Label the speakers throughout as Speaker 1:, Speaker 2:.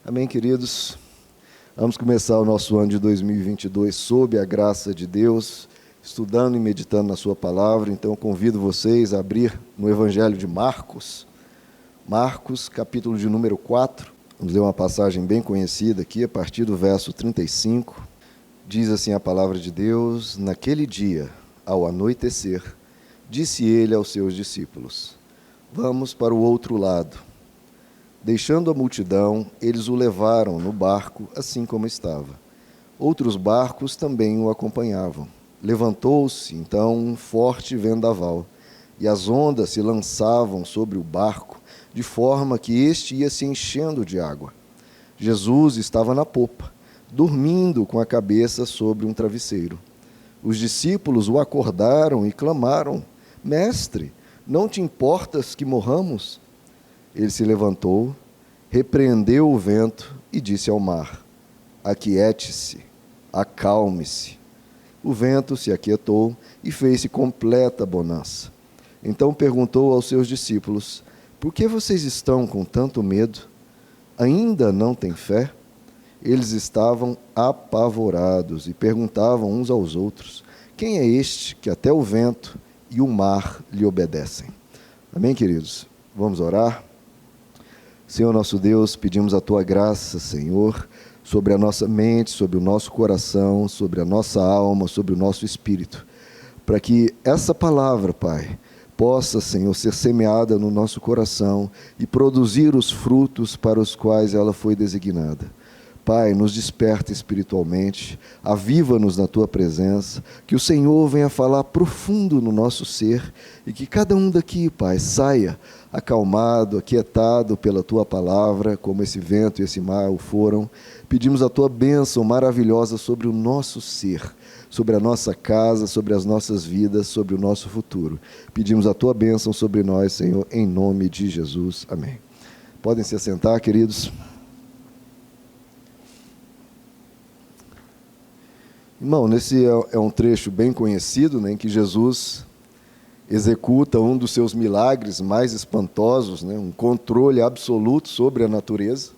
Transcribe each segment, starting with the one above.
Speaker 1: Amém, queridos? Vamos começar o nosso ano de 2022 sob a graça de Deus, estudando e meditando na sua palavra. Então, eu convido vocês a abrir no Evangelho de Marcos, capítulo de número 4. Vamos ler uma passagem bem conhecida aqui, a partir do verso 35. Diz assim a palavra de Deus: Naquele dia, ao anoitecer, disse ele aos seus discípulos: Vamos para o outro lado. Deixando a multidão, eles o levaram no barco, assim como estava. Outros barcos também o acompanhavam. Levantou-se, então, um forte vendaval, e as ondas se lançavam sobre o barco, de forma que este ia se enchendo de água. Jesus estava na popa, dormindo com a cabeça sobre um travesseiro. Os discípulos o acordaram e clamaram: Mestre, não te importas que morramos? Ele se levantou, repreendeu o vento e disse ao mar: Aquiete-se, acalme-se. O vento se aquietou e fez-se completa bonança. Então perguntou aos seus discípulos: Por que vocês estão com tanto medo? Ainda não têm fé? Eles estavam apavorados e perguntavam uns aos outros: Quem é este que até o vento e o mar lhe obedecem? Amém, queridos? Vamos orar? Senhor nosso Deus, pedimos a Tua graça, Senhor, sobre a nossa mente, sobre o nosso coração, sobre a nossa alma, sobre o nosso espírito, para que essa palavra, Pai, possa, Senhor, ser semeada no nosso coração e produzir os frutos para os quais ela foi designada. Pai, nos desperta espiritualmente, aviva-nos na Tua presença, que o Senhor venha falar profundo no nosso ser e que cada um daqui, Pai, saia acalmado, aquietado pela Tua palavra, como esse vento e esse mar o foram. Pedimos a Tua bênção maravilhosa sobre o nosso ser, sobre a nossa casa, sobre as nossas vidas, sobre o nosso futuro. Pedimos a Tua bênção sobre nós, Senhor, em nome de Jesus. Amém. Podem se assentar, queridos. Irmão, nesse é um trecho bem conhecido, né, em que Jesus executa um dos seus milagres mais espantosos, né, um controle absoluto sobre a natureza,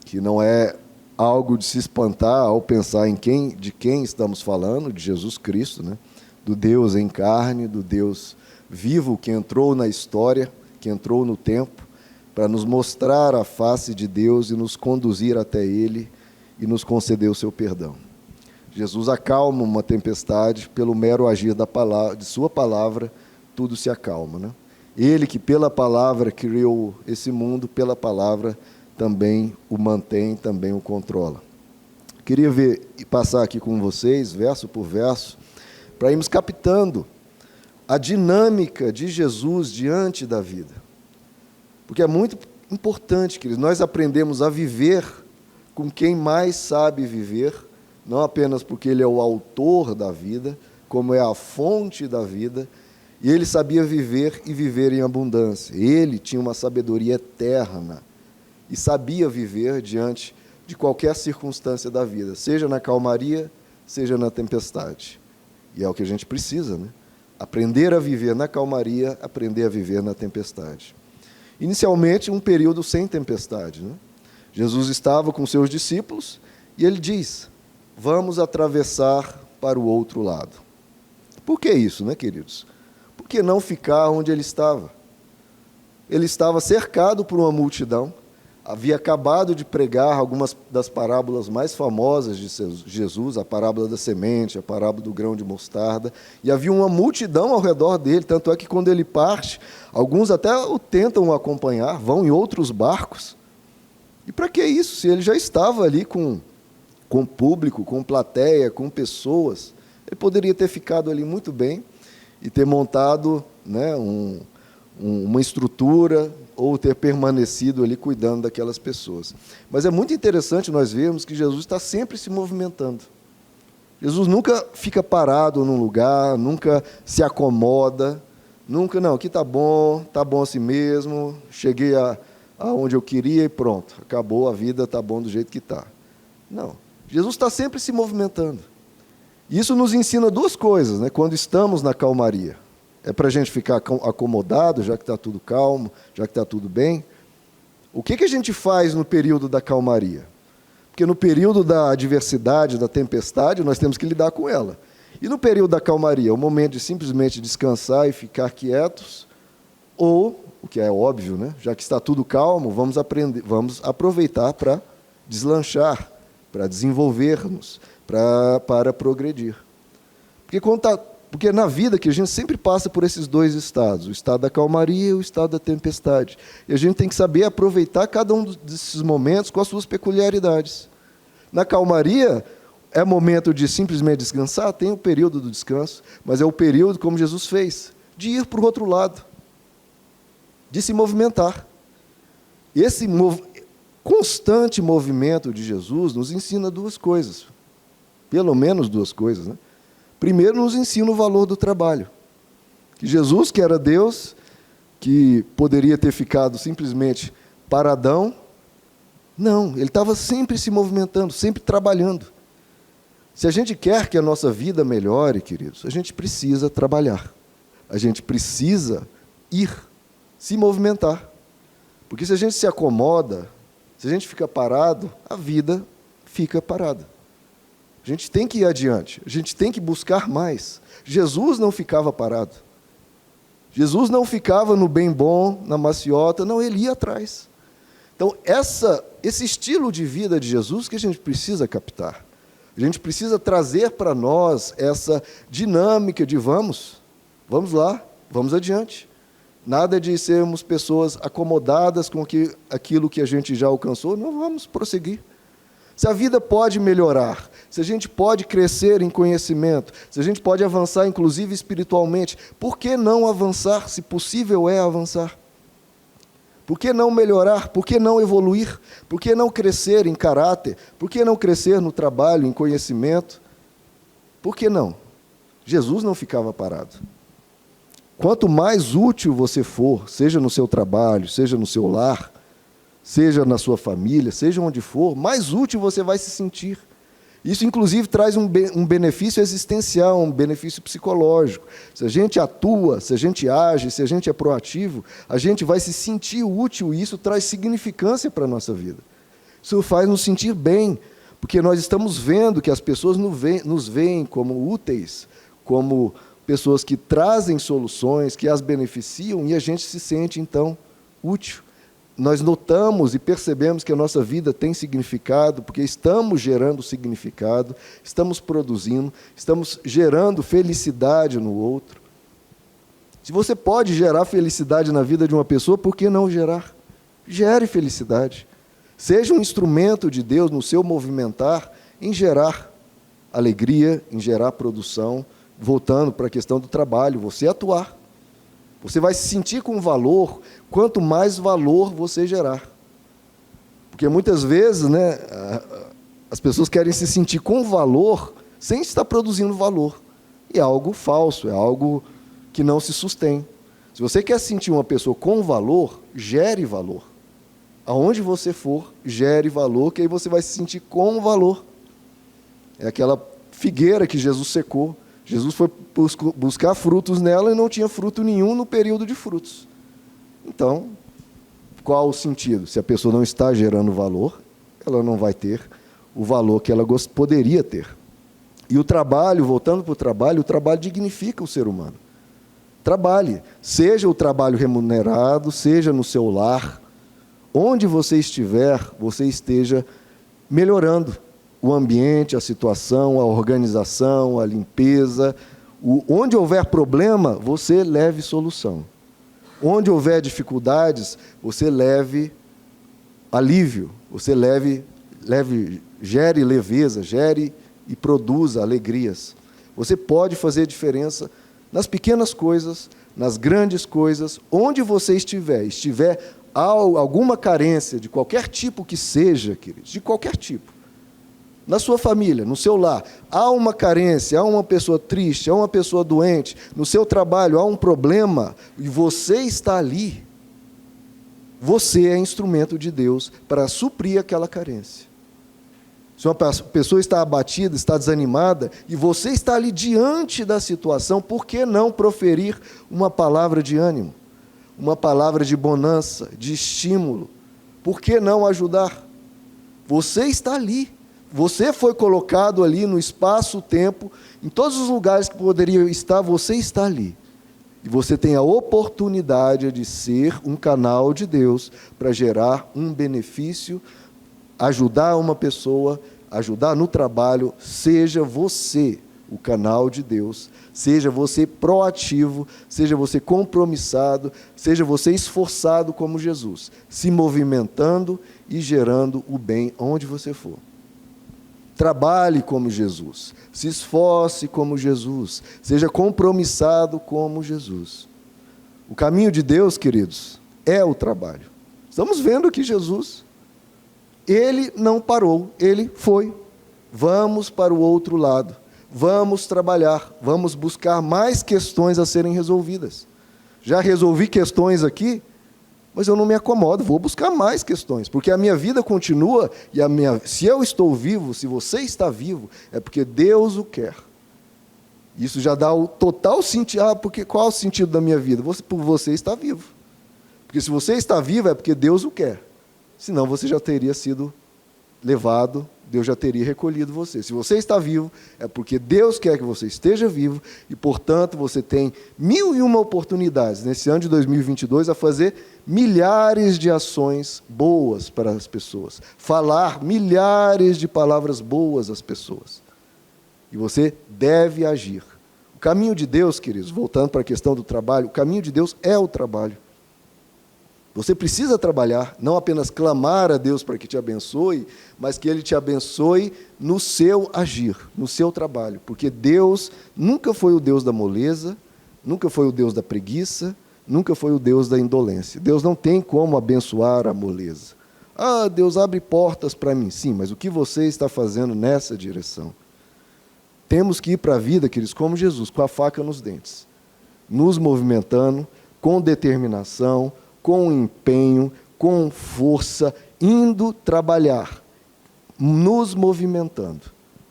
Speaker 1: que não é algo de se espantar ao pensar de quem estamos falando, de Jesus Cristo, né, do Deus em carne, do Deus vivo que entrou na história, que entrou no tempo, para nos mostrar a face de Deus e nos conduzir até Ele e nos conceder o seu perdão. Jesus acalma uma tempestade pelo mero agir de sua palavra, tudo se acalma, né? Ele que pela palavra criou esse mundo, pela palavra também o mantém, também o controla. Queria ver e passar aqui com vocês, verso por verso, para irmos captando a dinâmica de Jesus diante da vida. Porque é muito importante, queridos, nós aprendemos a viver com quem mais sabe viver, não apenas porque ele é o autor da vida, como é a fonte da vida, e ele sabia viver e viver em abundância. Ele tinha uma sabedoria eterna e sabia viver diante de qualquer circunstância da vida, seja na calmaria, seja na tempestade. E é o que a gente precisa, né? Aprender a viver na calmaria, aprender a viver na tempestade. Inicialmente, um período sem tempestade, né? Jesus estava com seus discípulos e ele diz: Vamos atravessar para o outro lado. Por que isso, né, queridos? Por que não ficar onde ele estava? Ele estava cercado por uma multidão, havia acabado de pregar algumas das parábolas mais famosas de Jesus, a parábola da semente, a parábola do grão de mostarda, e havia uma multidão ao redor dele, tanto é que quando ele parte, alguns até o tentam acompanhar, vão em outros barcos. E para que isso, se ele já estava ali com público, com plateia, com pessoas? Ele poderia ter ficado ali muito bem e ter montado, né, uma estrutura ou ter permanecido ali cuidando daquelas pessoas. Mas é muito interessante nós vermos que Jesus está sempre se movimentando. Jesus nunca fica parado num lugar, nunca se acomoda, nunca, não, aqui está bom assim mesmo, cheguei aonde eu queria e pronto, acabou a vida, está bom do jeito que está. Não. Jesus está sempre se movimentando. Isso nos ensina duas coisas, né? Quando estamos na calmaria. É para a gente ficar acomodado, já que está tudo calmo, já que está tudo bem, O que a gente faz no período da calmaria? Porque no período da adversidade, da tempestade, nós temos que lidar com ela. E no período da calmaria, o momento de simplesmente descansar e ficar quietos, ou, o que é óbvio, né? Já que está tudo calmo, vamos aproveitar para deslanchar, para desenvolver-nos, para progredir. Porque na vida que a gente sempre passa por esses dois estados, o estado da calmaria e o estado da tempestade. E a gente tem que saber aproveitar cada um desses momentos com as suas peculiaridades. Na calmaria, é momento de simplesmente descansar, tem o período do descanso, mas é o período, como Jesus fez, de ir para o outro lado, de se movimentar. Esse constante movimento de Jesus nos ensina duas coisas, pelo menos duas coisas, né? Primeiro, nos ensina o valor do trabalho. Que Jesus, que era Deus, que poderia ter ficado simplesmente paradão, não, ele estava sempre se movimentando, sempre trabalhando. Se a gente quer que a nossa vida melhore, queridos, a gente precisa trabalhar. A gente precisa ir, se movimentar. Porque se a gente se acomoda, se a gente fica parado, a vida fica parada. A gente tem que ir adiante, a gente tem que buscar mais. Jesus não ficava parado. Jesus não ficava no bem bom, na maciota, não, ele ia atrás. Então, esse estilo de vida de Jesus que a gente precisa captar. A gente precisa trazer para nós essa dinâmica de vamos lá, vamos adiante. Nada de sermos pessoas acomodadas com aquilo que a gente já alcançou, não, vamos prosseguir. Se a vida pode melhorar, se a gente pode crescer em conhecimento, se a gente pode avançar, inclusive espiritualmente, por que não avançar, se possível é avançar? Por que não melhorar? Por que não evoluir? Por que não crescer em caráter? Por que não crescer no trabalho, em conhecimento? Por que não? Jesus não ficava parado. Quanto mais útil você for, seja no seu trabalho, seja no seu lar, seja na sua família, seja onde for, mais útil você vai se sentir. Isso, inclusive, traz um benefício existencial, um benefício psicológico. Se a gente atua, se a gente age, se a gente é proativo, a gente vai se sentir útil e isso traz significância para a nossa vida. Isso faz nos sentir bem, porque nós estamos vendo que as pessoas nos veem como úteis, como pessoas que trazem soluções, que as beneficiam, e a gente se sente, então, útil. Nós notamos e percebemos que a nossa vida tem significado, porque estamos gerando significado, estamos produzindo, estamos gerando felicidade no outro. Se você pode gerar felicidade na vida de uma pessoa, por que não gerar? Gere felicidade. Seja um instrumento de Deus no seu movimentar em gerar alegria, em gerar produção, voltando para a questão do trabalho, você atuar. Você vai se sentir com valor, quanto mais valor você gerar. Porque muitas vezes, né, as pessoas querem se sentir com valor sem estar produzindo valor. E é algo falso, é algo que não se sustém. Se você quer sentir uma pessoa com valor, gere valor. Aonde você for, gere valor, que aí você vai se sentir com valor. É aquela figueira que Jesus secou. Jesus foi buscar frutos nela e não tinha fruto nenhum no período de frutos. Então, qual o sentido? Se a pessoa não está gerando valor, ela não vai ter o valor que ela poderia ter. E o trabalho, voltando para o trabalho dignifica o ser humano. Trabalhe, seja o trabalho remunerado, seja no seu lar, onde você estiver, você esteja melhorando o ambiente, a situação, a organização, a limpeza. Onde houver problema, você leve solução. Onde houver dificuldades, você leve alívio, você gere leveza, gere e produza alegrias. Você pode fazer diferença nas pequenas coisas, nas grandes coisas, onde você estiver alguma carência de qualquer tipo que seja, queridos, de qualquer tipo. Na sua família, no seu lar, há uma carência, há uma pessoa triste, há uma pessoa doente, no seu trabalho há um problema, e você está ali, você é instrumento de Deus para suprir aquela carência. Se uma pessoa está abatida, está desanimada, e você está ali diante da situação, por que não proferir uma palavra de ânimo, uma palavra de bonança, de estímulo, Por que não ajudar? Você está ali. Você foi colocado ali no espaço-tempo, em todos os lugares que poderia estar, você está ali. E você tem a oportunidade de ser um canal de Deus para gerar um benefício, ajudar uma pessoa, ajudar no trabalho. Seja você o canal de Deus, seja você proativo, seja você compromissado, seja você esforçado como Jesus, se movimentando e gerando o bem onde você for. Trabalhe como Jesus, se esforce como Jesus, seja compromissado como Jesus. O caminho de Deus, queridos, é o trabalho. Estamos vendo que Jesus, ele não parou, ele foi. Vamos para o outro lado, vamos trabalhar, vamos buscar mais questões a serem resolvidas. Já resolvi questões aqui, mas eu não me acomodo, vou buscar mais questões, porque a minha vida continua, e se eu estou vivo, se você está vivo, é porque Deus o quer. Isso já dá o total sentido. Porque qual é o sentido da minha vida? Por você estar vivo. Porque se você está vivo, é porque Deus o quer. Senão você já teria sido levado, Deus já teria recolhido você. Se você está vivo, é porque Deus quer que você esteja vivo, e, portanto, você tem 1001 oportunidades, nesse ano de 2022, a fazer milhares de ações boas para as pessoas, falar milhares de palavras boas às pessoas. E você deve agir. O caminho de Deus, queridos, voltando para a questão do trabalho, o caminho de Deus é o trabalho. Você precisa trabalhar, não apenas clamar a Deus para que te abençoe, mas que Ele te abençoe no seu agir, no seu trabalho. Porque Deus nunca foi o Deus da moleza, nunca foi o Deus da preguiça, nunca foi o Deus da indolência. Deus não tem como abençoar a moleza. Deus abre portas para mim. Sim, mas o que você está fazendo nessa direção? Temos que ir para a vida, queridos, como Jesus, com a faca nos dentes, nos movimentando, com determinação, com empenho, com força, indo trabalhar, nos movimentando.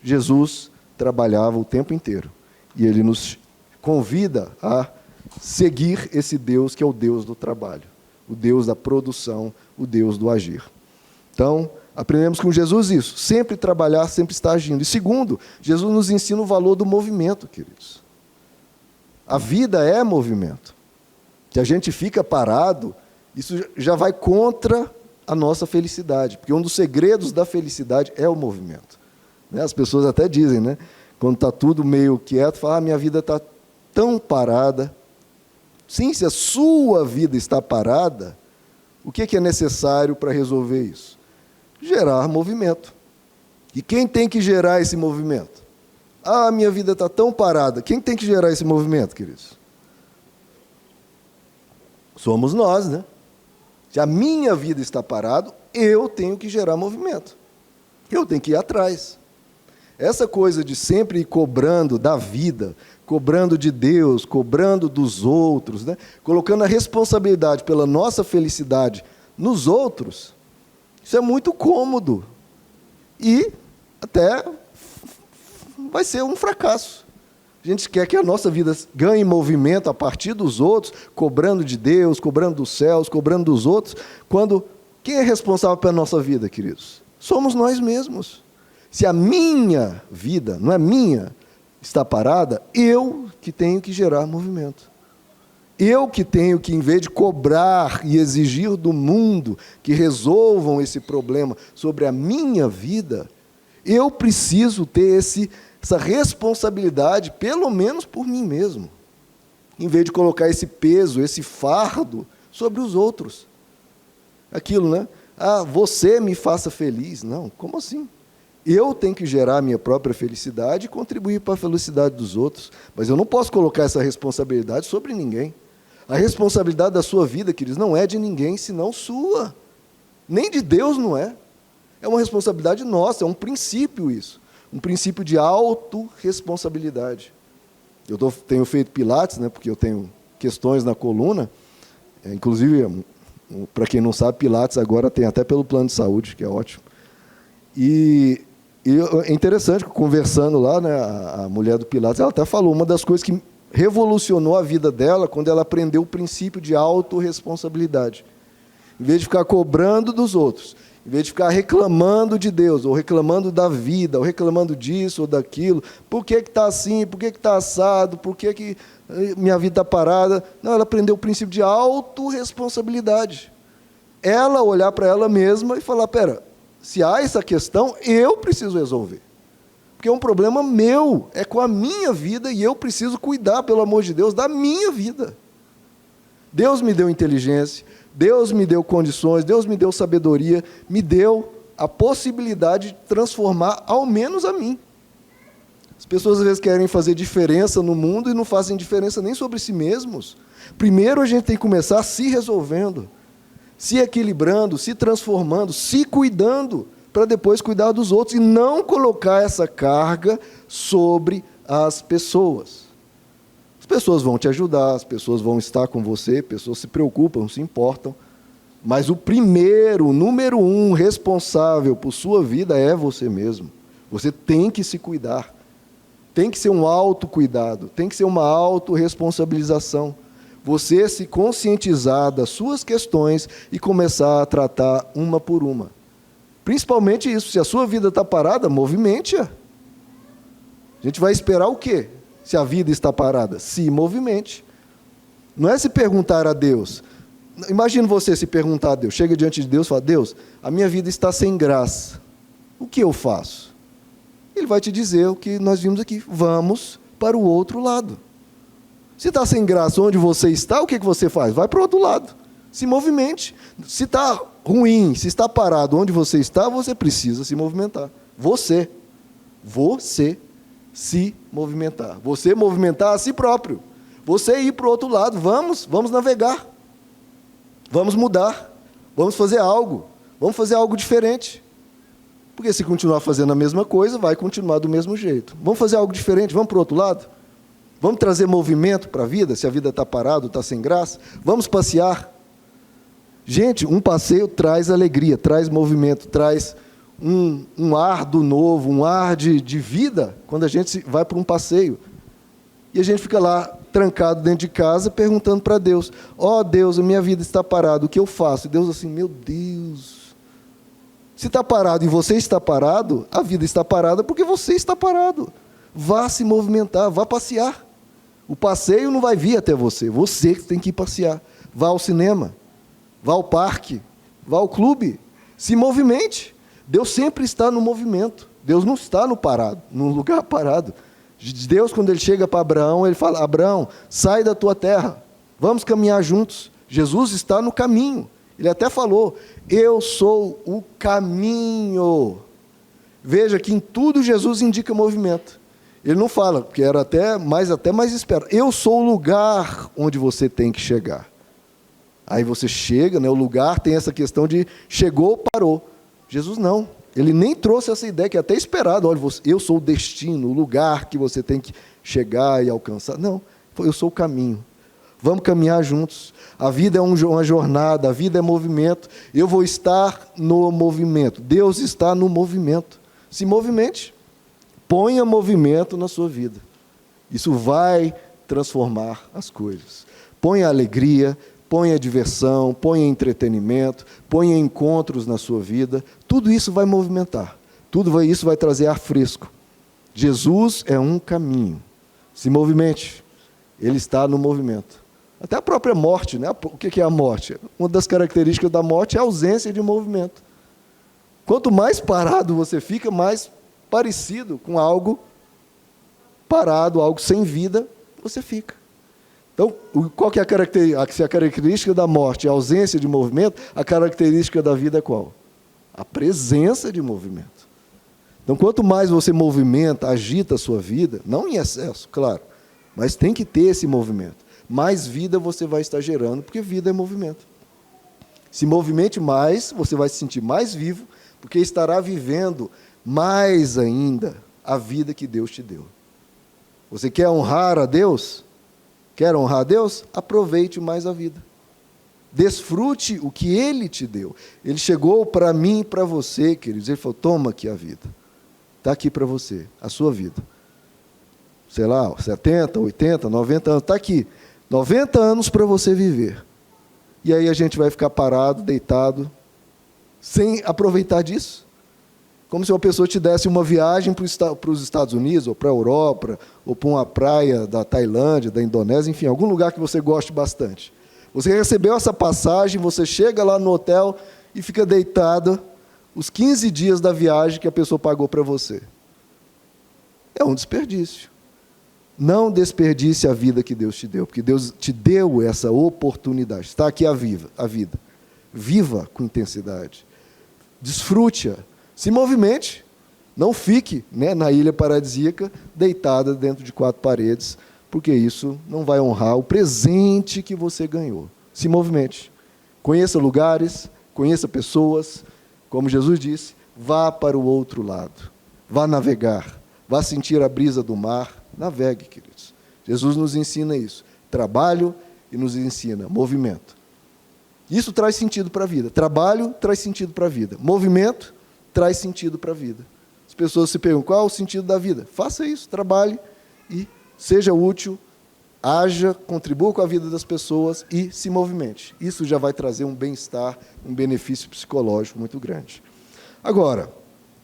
Speaker 1: Jesus trabalhava o tempo inteiro, e Ele nos convida a seguir esse Deus que é o Deus do trabalho, o Deus da produção, o Deus do agir. Então, aprendemos com Jesus isso, sempre trabalhar, sempre estar agindo. E segundo, Jesus nos ensina o valor do movimento, queridos. A vida é movimento. Que a gente fica parado, isso já vai contra a nossa felicidade, porque um dos segredos da felicidade é o movimento. As pessoas até dizem, né? Quando está tudo meio quieto, falam, minha vida está tão parada. Sim, se a sua vida está parada, o que é necessário para resolver isso? Gerar movimento. E quem tem que gerar esse movimento? Minha vida está tão parada. Quem tem que gerar esse movimento, queridos? Somos nós, né? Se a minha vida está parada, eu tenho que gerar movimento. Eu tenho que ir atrás. Essa coisa de sempre ir cobrando da vida, cobrando de Deus, cobrando dos outros, né? Colocando a responsabilidade pela nossa felicidade nos outros, isso é muito cômodo. E até vai ser um fracasso. A gente quer que a nossa vida ganhe movimento a partir dos outros, cobrando de Deus, cobrando dos céus, cobrando dos outros, quando quem é responsável pela nossa vida, queridos? Somos nós mesmos. Se a minha vida, não é minha, está parada, eu que tenho que gerar movimento. Eu que tenho que, em vez de cobrar e exigir do mundo que resolvam esse problema sobre a minha vida, eu preciso ter essa responsabilidade, pelo menos por mim mesmo, em vez de colocar esse peso, esse fardo sobre os outros. Aquilo, né? Você me faça feliz. Não, como assim? Eu tenho que gerar a minha própria felicidade e contribuir para a felicidade dos outros, mas eu não posso colocar essa responsabilidade sobre ninguém. A responsabilidade da sua vida, queridos, não é de ninguém, senão sua. Nem de Deus não é. É uma responsabilidade nossa, é um princípio isso. Um princípio de autorresponsabilidade. Eu tenho feito pilates, né, porque eu tenho questões na coluna. Inclusive, para quem não sabe, pilates agora tem até pelo plano de saúde, que é ótimo. E é interessante, conversando lá, né, a mulher do pilates, ela até falou, uma das coisas que revolucionou a vida dela, quando ela aprendeu o princípio de autorresponsabilidade. em vez de ficar cobrando dos outros, em vez de ficar reclamando de Deus, ou reclamando da vida, ou reclamando disso ou daquilo, por que está assim, por que está assado, por que minha vida está parada. Não, ela aprendeu o princípio de autorresponsabilidade. Ela olhar para ela mesma e falar, pera, se há essa questão, eu preciso resolver. Porque é um problema meu, é com a minha vida e eu preciso cuidar, pelo amor de Deus, da minha vida. Deus me deu inteligência, Deus me deu condições, Deus me deu sabedoria, me deu a possibilidade de transformar ao menos a mim. As pessoas às vezes querem fazer diferença no mundo e não fazem diferença nem sobre si mesmos. Primeiro a gente tem que começar se resolvendo, se equilibrando, se transformando, se cuidando, para depois cuidar dos outros e não colocar essa carga sobre as pessoas. As pessoas vão te ajudar, as pessoas vão estar com você, pessoas se preocupam, se importam, mas o número um responsável por sua vida é você mesmo. Você tem que se cuidar, tem que ser um autocuidado, tem que ser uma autorresponsabilização. Você se conscientizar das suas questões e começar a tratar uma por uma. Principalmente isso, se a sua vida está parada, movimente-a. A gente vai esperar o quê? Se a vida está parada, se movimente. Não é se perguntar a Deus. Imagina você se perguntar a Deus, chega diante de Deus e fala, Deus, a minha vida está sem graça, o que eu faço? Ele vai te dizer o que nós vimos aqui, vamos para o outro lado. Se está sem graça onde você está, o que você faz? Vai para o outro lado, se movimente. Se está ruim, se está parado onde você está, você precisa se movimentar. Você se movimentar. Você movimentar a si próprio. Você ir para o outro lado. Vamos navegar. Vamos mudar. Vamos fazer algo. Vamos fazer algo diferente. Porque se continuar fazendo a mesma coisa, vai continuar do mesmo jeito. Vamos fazer algo diferente. Vamos para o outro lado. Vamos trazer movimento para a vida, se a vida está parada, está sem graça. Vamos passear. Gente, um passeio traz alegria, traz movimento, traz um ar do novo, um ar de vida, quando a gente vai para um passeio. E a gente fica lá, trancado dentro de casa, perguntando para Deus, ó Deus, a minha vida está parada, o que eu faço? E Deus assim, meu Deus, se está parado e você está parado, a vida está parada porque você está parado. Vá se movimentar, vá passear. O passeio não vai vir até você que tem que ir passear. Vá ao cinema, vá ao parque, vá ao clube, se movimente. Deus sempre está no movimento. Deus não está no lugar parado. Deus, quando ele chega para Abraão, ele fala, Abraão, sai da tua terra, vamos caminhar juntos. Jesus está no caminho. Ele até falou, eu sou o caminho. Veja que em tudo Jesus indica movimento. Ele não fala, porque era até mais esperado. Eu sou o lugar onde você tem que chegar. Aí você chega, né, o lugar tem essa questão de chegou, parou. Jesus não. Ele nem trouxe essa ideia, que é até esperado. Olha, eu sou o destino, o lugar que você tem que chegar e alcançar. Não, eu sou o caminho. Vamos caminhar juntos. A vida é uma jornada, a vida é movimento. Eu vou estar no movimento. Deus está no movimento. Se movimente. Ponha movimento na sua vida. Isso vai transformar as coisas. Ponha alegria, ponha diversão, ponha entretenimento, ponha encontros na sua vida. Tudo isso vai movimentar. Isso vai trazer ar fresco. Jesus é um caminho. Se movimente. Ele está no movimento. Até a própria morte, né? O que é a morte? Uma das características da morte é a ausência de movimento. Quanto mais parado você fica, mais parecido com algo parado, algo sem vida, você fica. Então, qual que é a característica? Se a característica da morte é a ausência de movimento, a característica da vida é qual? A presença de movimento. Então, quanto mais você movimenta, agita a sua vida, não em excesso, claro, mas tem que ter esse movimento. Mais vida você vai estar gerando, porque vida é movimento. Se movimente mais, você vai se sentir mais vivo, porque estará vivendo mais ainda a vida que Deus te deu. Você quer honrar a Deus? Quer honrar a Deus? Aproveite mais a vida. Desfrute o que Ele te deu. Ele chegou para mim e para você, queridos. Ele falou, toma aqui a vida. Está aqui para você, a sua vida. Sei lá, 70, 80, 90 anos, está aqui. 90 anos para você viver. e aí a gente vai ficar parado, deitado, sem aproveitar disso. Como se uma pessoa te desse uma viagem para os Estados Unidos, ou para a Europa, ou para uma praia da Tailândia, da Indonésia, enfim, algum lugar que você goste bastante. Você recebeu essa passagem, você chega lá no hotel e fica deitado os 15 dias da viagem que a pessoa pagou para você. É um desperdício. Não desperdice a vida que Deus te deu, porque Deus te deu essa oportunidade. Está aqui a vida. Viva com intensidade. Desfrute-a. Se movimente. Não fique, né, na ilha paradisíaca, deitada dentro de 4 paredes, porque isso não vai honrar o presente que você ganhou. Se movimente. Conheça lugares, conheça pessoas. Como Jesus disse, vá para o outro lado. Vá navegar. Vá sentir a brisa do mar. Navegue, queridos. Jesus nos ensina isso. Trabalho e nos ensina movimento. Isso traz sentido para a vida. Trabalho traz sentido para a vida. Movimento traz sentido para a vida. As pessoas se perguntam, qual é o sentido da vida? Faça isso, trabalhe e seja útil, haja, contribua com a vida das pessoas e se movimente. Isso já vai trazer um bem-estar, um benefício psicológico muito grande. Agora,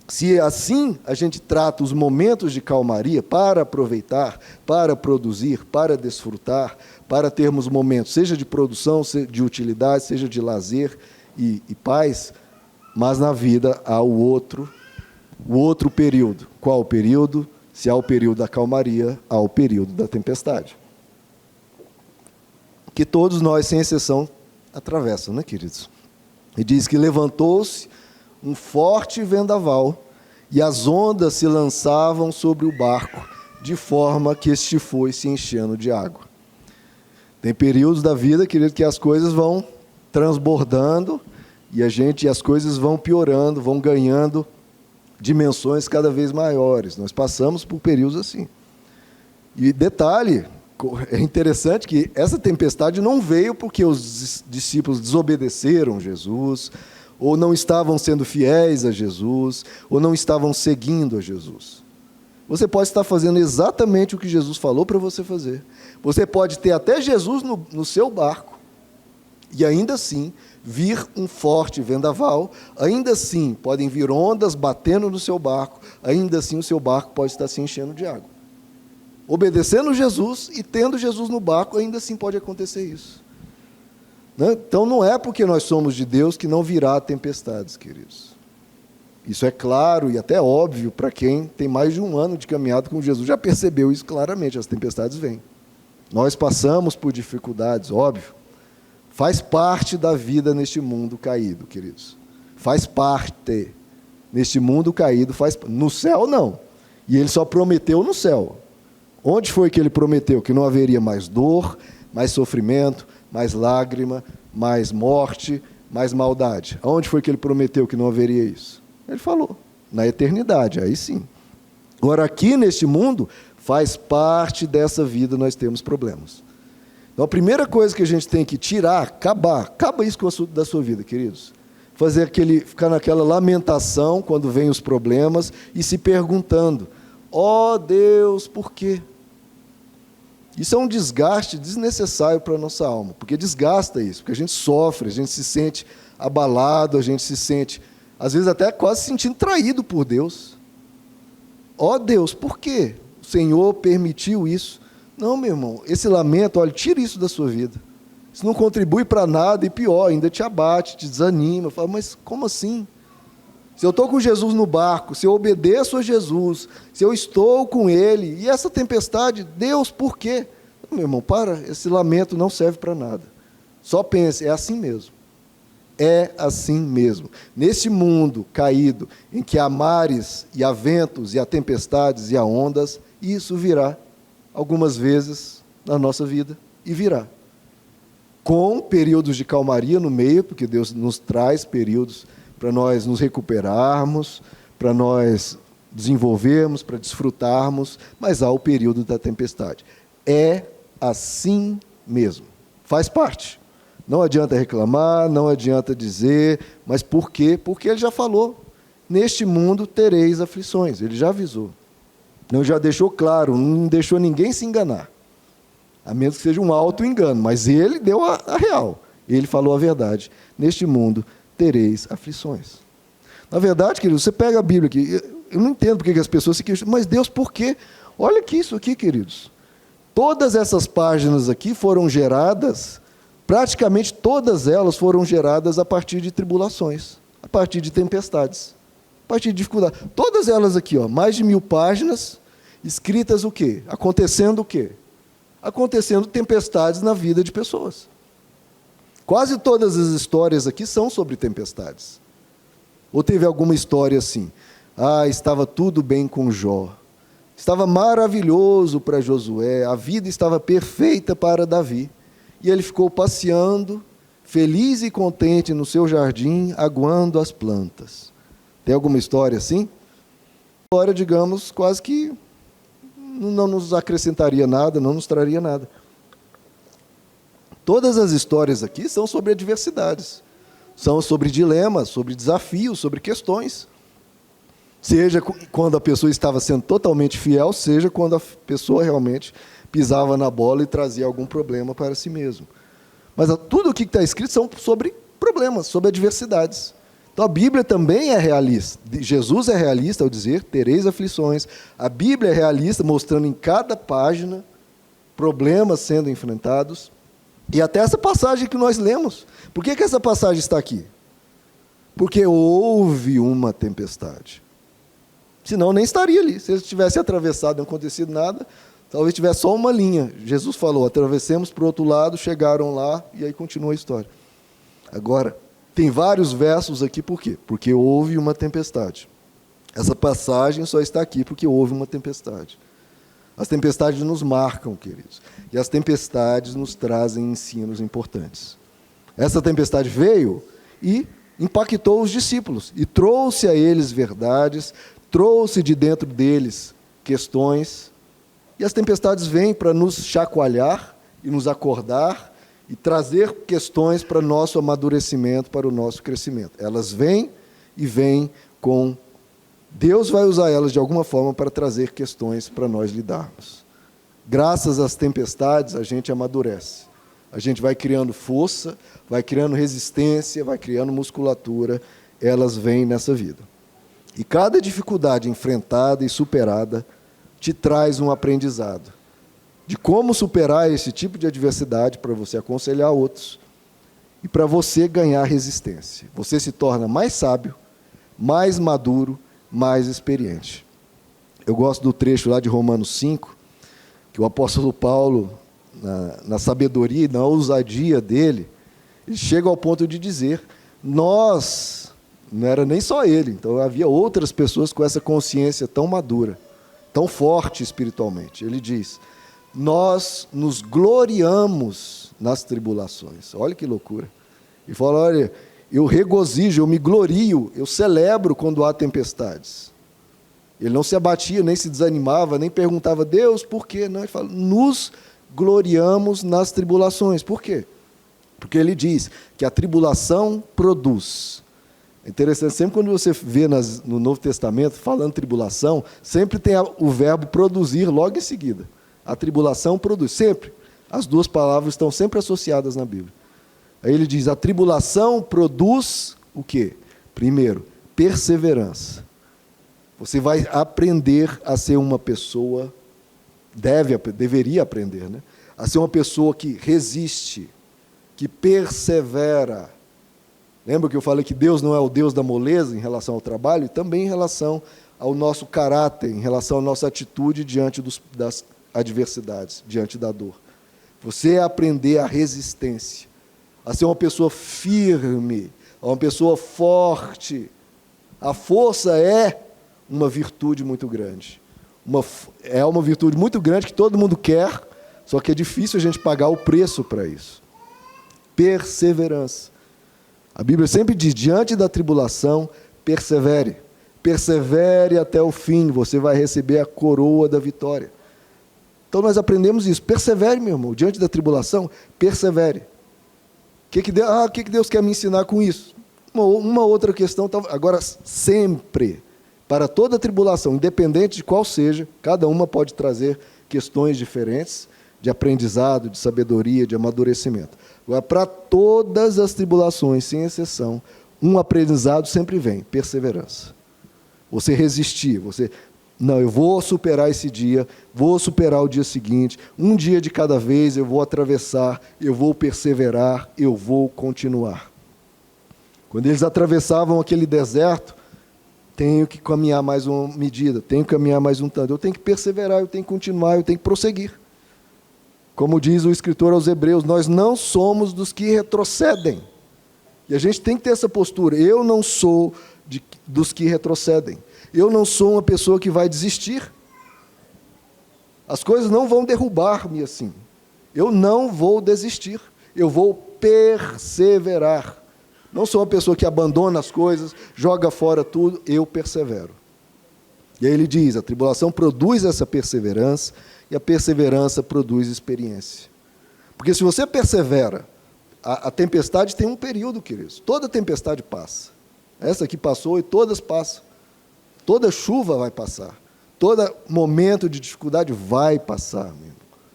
Speaker 1: se assim a gente trata os momentos de calmaria para aproveitar, para produzir, para desfrutar, para termos momentos, seja de produção, de utilidade, seja de lazer e paz, mas na vida há o outro período. Qual o período? Se há o período da calmaria, há o período da tempestade. Que todos nós, sem exceção, atravessam, né, queridos? E diz que levantou-se um forte vendaval, e as ondas se lançavam sobre o barco, de forma que este foi se enchendo de água. Tem períodos da vida, querido, que as coisas vão transbordando, e as coisas vão piorando, vão ganhando dimensões cada vez maiores. Nós passamos por períodos assim. E detalhe, é interessante que essa tempestade não veio porque os discípulos desobedeceram Jesus, ou não estavam sendo fiéis a Jesus, ou não estavam seguindo a Jesus. Você pode estar fazendo exatamente o que Jesus falou para você fazer. Você pode ter até Jesus no seu barco, e ainda assim vir um forte vendaval, ainda assim podem vir ondas batendo no seu barco, ainda assim o seu barco pode estar se enchendo de água. Obedecendo Jesus e tendo Jesus no barco, ainda assim pode acontecer isso. Então não é porque nós somos de Deus que não virá tempestades, queridos. Isso é claro e até óbvio para quem tem mais de 1 ano de caminhada com Jesus, já percebeu isso claramente, as tempestades vêm. Nós passamos por dificuldades, óbvio. Faz parte da vida neste mundo caído, queridos. Faz parte. Neste mundo caído, no céu não. E ele só prometeu no céu. Onde foi que ele prometeu? Que não haveria mais dor, mais sofrimento, mais lágrima, mais morte, mais maldade. Aonde foi que ele prometeu que não haveria isso? Ele falou, na eternidade, aí sim. Agora, aqui neste mundo, faz parte dessa vida, nós temos problemas. Então, a primeira coisa que a gente tem que tirar, acaba isso da sua vida, queridos. Ficar naquela lamentação quando vem os problemas e se perguntando, ó Deus, por quê? Isso é um desgaste desnecessário para a nossa alma, porque desgasta isso, porque a gente sofre, a gente se sente abalado, a gente se sente, às vezes até quase se sentindo traído por Deus. Ó Deus, por quê? O Senhor permitiu isso. Não, meu irmão, esse lamento, olha, tira isso da sua vida. Isso não contribui para nada e pior, ainda te abate, te desanima. Fala, mas como assim? Se eu estou com Jesus no barco, se eu obedeço a Jesus, se eu estou com Ele, e essa tempestade, Deus, por quê? Meu irmão, esse lamento não serve para nada. Só pense, é assim mesmo. É assim mesmo. Nesse mundo caído, em que há mares, e há ventos, e há tempestades, e há ondas, isso virá algumas vezes na nossa vida, e virá. Com períodos de calmaria no meio, porque Deus nos traz períodos para nós nos recuperarmos, para nós desenvolvermos, para desfrutarmos, mas há o período da tempestade. É assim mesmo. Faz parte. Não adianta reclamar, não adianta dizer, mas por quê? Porque ele já falou. Neste mundo tereis aflições. Ele já avisou. Não, já deixou claro, não deixou ninguém se enganar. A menos que seja um auto-engano, mas ele deu a real. Ele falou a verdade. Neste mundo tereis aflições. Na verdade, querido, você pega a Bíblia aqui, eu não entendo porque que as pessoas se questionam, mas Deus, por quê? Olha aqui isso aqui, queridos. Todas essas páginas aqui foram geradas, praticamente todas elas foram geradas a partir de tribulações, a partir de tempestades, a partir de dificuldades. Todas elas aqui, ó, mais de 1000 páginas, escritas o quê? Acontecendo o quê? Acontecendo tempestades na vida de pessoas. Quase todas as histórias aqui são sobre tempestades. Ou teve alguma história assim? Estava tudo bem com Jó. Estava maravilhoso para Josué. A vida estava perfeita para Davi. E ele ficou passeando, feliz e contente no seu jardim, aguando as plantas. Tem alguma história assim? História, digamos, quase que não nos acrescentaria nada, não nos traria nada. Todas as histórias aqui são sobre adversidades, são sobre dilemas, sobre desafios, sobre questões. Seja quando a pessoa estava sendo totalmente fiel, seja quando a pessoa realmente pisava na bola e trazia algum problema para si mesmo. Mas tudo o que está escrito são sobre problemas, sobre adversidades. Então a Bíblia também é realista. Jesus é realista ao dizer, tereis aflições. A Bíblia é realista, mostrando em cada página problemas sendo enfrentados. E até essa passagem que nós lemos. Por que essa passagem está aqui? Porque houve uma tempestade. Senão nem estaria ali. Se eles tivessem atravessado e não acontecido nada, talvez tivesse só uma linha. Jesus falou, atravessemos para o outro lado, chegaram lá, e aí continua a história. Agora, tem vários versos aqui, por quê? Porque houve uma tempestade. Essa passagem só está aqui porque houve uma tempestade. As tempestades nos marcam, queridos. E as tempestades nos trazem ensinos importantes. Essa tempestade veio e impactou os discípulos. E trouxe a eles verdades, trouxe de dentro deles questões. E as tempestades vêm para nos chacoalhar e nos acordar e trazer questões para o nosso amadurecimento, para o nosso crescimento. Elas vêm e vêm com... Deus vai usar elas de alguma forma para trazer questões para nós lidarmos. Graças às tempestades, a gente amadurece. A gente vai criando força, vai criando resistência, vai criando musculatura. Elas vêm nessa vida. E cada dificuldade enfrentada e superada te traz um aprendizado de como superar esse tipo de adversidade para você aconselhar outros e para você ganhar resistência. Você se torna mais sábio, mais maduro, mais experiente. Eu gosto do trecho lá de Romanos 5, que o apóstolo Paulo, na sabedoria e na ousadia dele, ele chega ao ponto de dizer, nós, não era nem só ele, então havia outras pessoas com essa consciência tão madura, tão forte espiritualmente. Ele diz, nós nos gloriamos nas tribulações. Olha que loucura. E fala, olha, eu regozijo, eu me glorio, eu celebro quando há tempestades. Ele não se abatia, nem se desanimava, nem perguntava, Deus, por quê? Não, ele fala, nos gloriamos nas tribulações. Por quê? Porque ele diz que a tribulação produz. É interessante, sempre quando você vê no Novo Testamento, falando tribulação, sempre tem o verbo produzir logo em seguida. A tribulação produz, sempre. As duas palavras estão sempre associadas na Bíblia. Aí ele diz, a tribulação produz o quê? Primeiro, perseverança. Você vai aprender a ser uma pessoa, deveria aprender, né? A ser uma pessoa que resiste, que persevera. Lembra que eu falei que Deus não é o Deus da moleza em relação ao trabalho? E também em relação ao nosso caráter, em relação à nossa atitude diante das adversidades, diante da dor. Você aprender a resistência, a ser uma pessoa firme, uma pessoa forte. A força é uma virtude muito grande. É uma virtude muito grande que todo mundo quer, só que é difícil a gente pagar o preço para isso. Perseverança. A Bíblia sempre diz, diante da tribulação, persevere. Persevere até o fim, você vai receber a coroa da vitória. Então nós aprendemos isso. Persevere, meu irmão, diante da tribulação, persevere. O que Deus quer me ensinar com isso? Uma outra questão, agora sempre, para toda tribulação, independente de qual seja, cada uma pode trazer questões diferentes, de aprendizado, de sabedoria, de amadurecimento. Agora, para todas as tribulações, sem exceção, um aprendizado sempre vem: perseverança. Você resistir, não, eu vou superar esse dia, vou superar o dia seguinte, um dia de cada vez eu vou atravessar, eu vou perseverar, eu vou continuar. Quando eles atravessavam aquele deserto, tenho que caminhar mais uma medida, tenho que caminhar mais um tanto, eu tenho que perseverar, eu tenho que continuar, eu tenho que prosseguir. Como diz o escritor aos Hebreus, nós não somos dos que retrocedem. E a gente tem que ter essa postura: eu não sou dos que retrocedem. Eu não sou uma pessoa que vai desistir. As coisas não vão derrubar-me assim. Eu não vou desistir. Eu vou perseverar. Não sou uma pessoa que abandona as coisas, joga fora tudo. Eu persevero. E aí ele diz: a tribulação produz essa perseverança, e a perseverança produz experiência. Porque se você persevera, a tempestade tem um período, queridos. Toda tempestade passa. Essa aqui passou e todas passam. Toda chuva vai passar. Todo momento de dificuldade vai passar.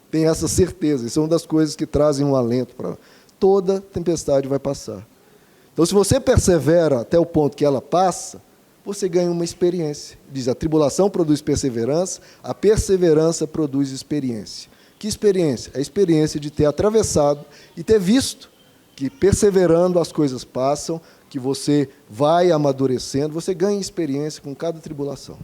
Speaker 1: Tem essa certeza. Isso é uma das coisas que trazem um alento para... Toda tempestade vai passar. Então, se você persevera até o ponto que ela passa, você ganha uma experiência. Diz: a tribulação produz perseverança, a perseverança produz experiência. Que experiência? A experiência de ter atravessado e ter visto que, perseverando, as coisas passam, que você vai amadurecendo, você ganha experiência com cada tribulação.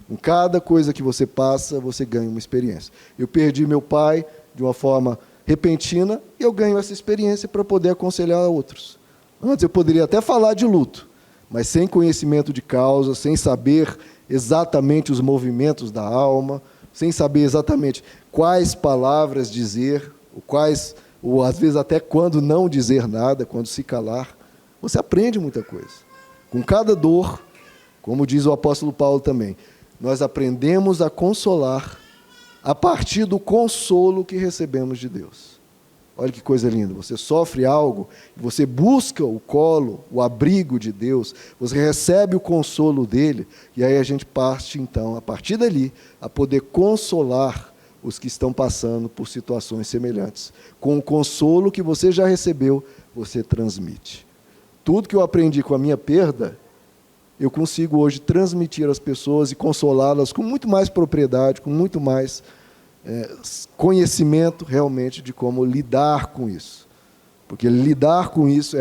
Speaker 1: Com cada coisa que você passa, você ganha uma experiência. Eu perdi meu pai de uma forma repentina e eu ganho essa experiência para poder aconselhar outros. Antes eu poderia até falar de luto, mas sem conhecimento de causa, sem saber exatamente os movimentos da alma, sem saber exatamente quais palavras dizer, ou às vezes até quando não dizer nada, quando se calar. Você aprende muita coisa. Com cada dor, como diz o apóstolo Paulo também, nós aprendemos a consolar a partir do consolo que recebemos de Deus. Olha que coisa linda. Você sofre algo, você busca o colo, o abrigo de Deus, você recebe o consolo dele, e aí a gente parte, então, a partir dali, a poder consolar os que estão passando por situações semelhantes. Com o consolo que você já recebeu, você transmite. Tudo que eu aprendi com a minha perda, eu consigo hoje transmitir às pessoas e consolá-las com muito mais propriedade, com muito mais conhecimento realmente de como lidar com isso. Porque lidar com isso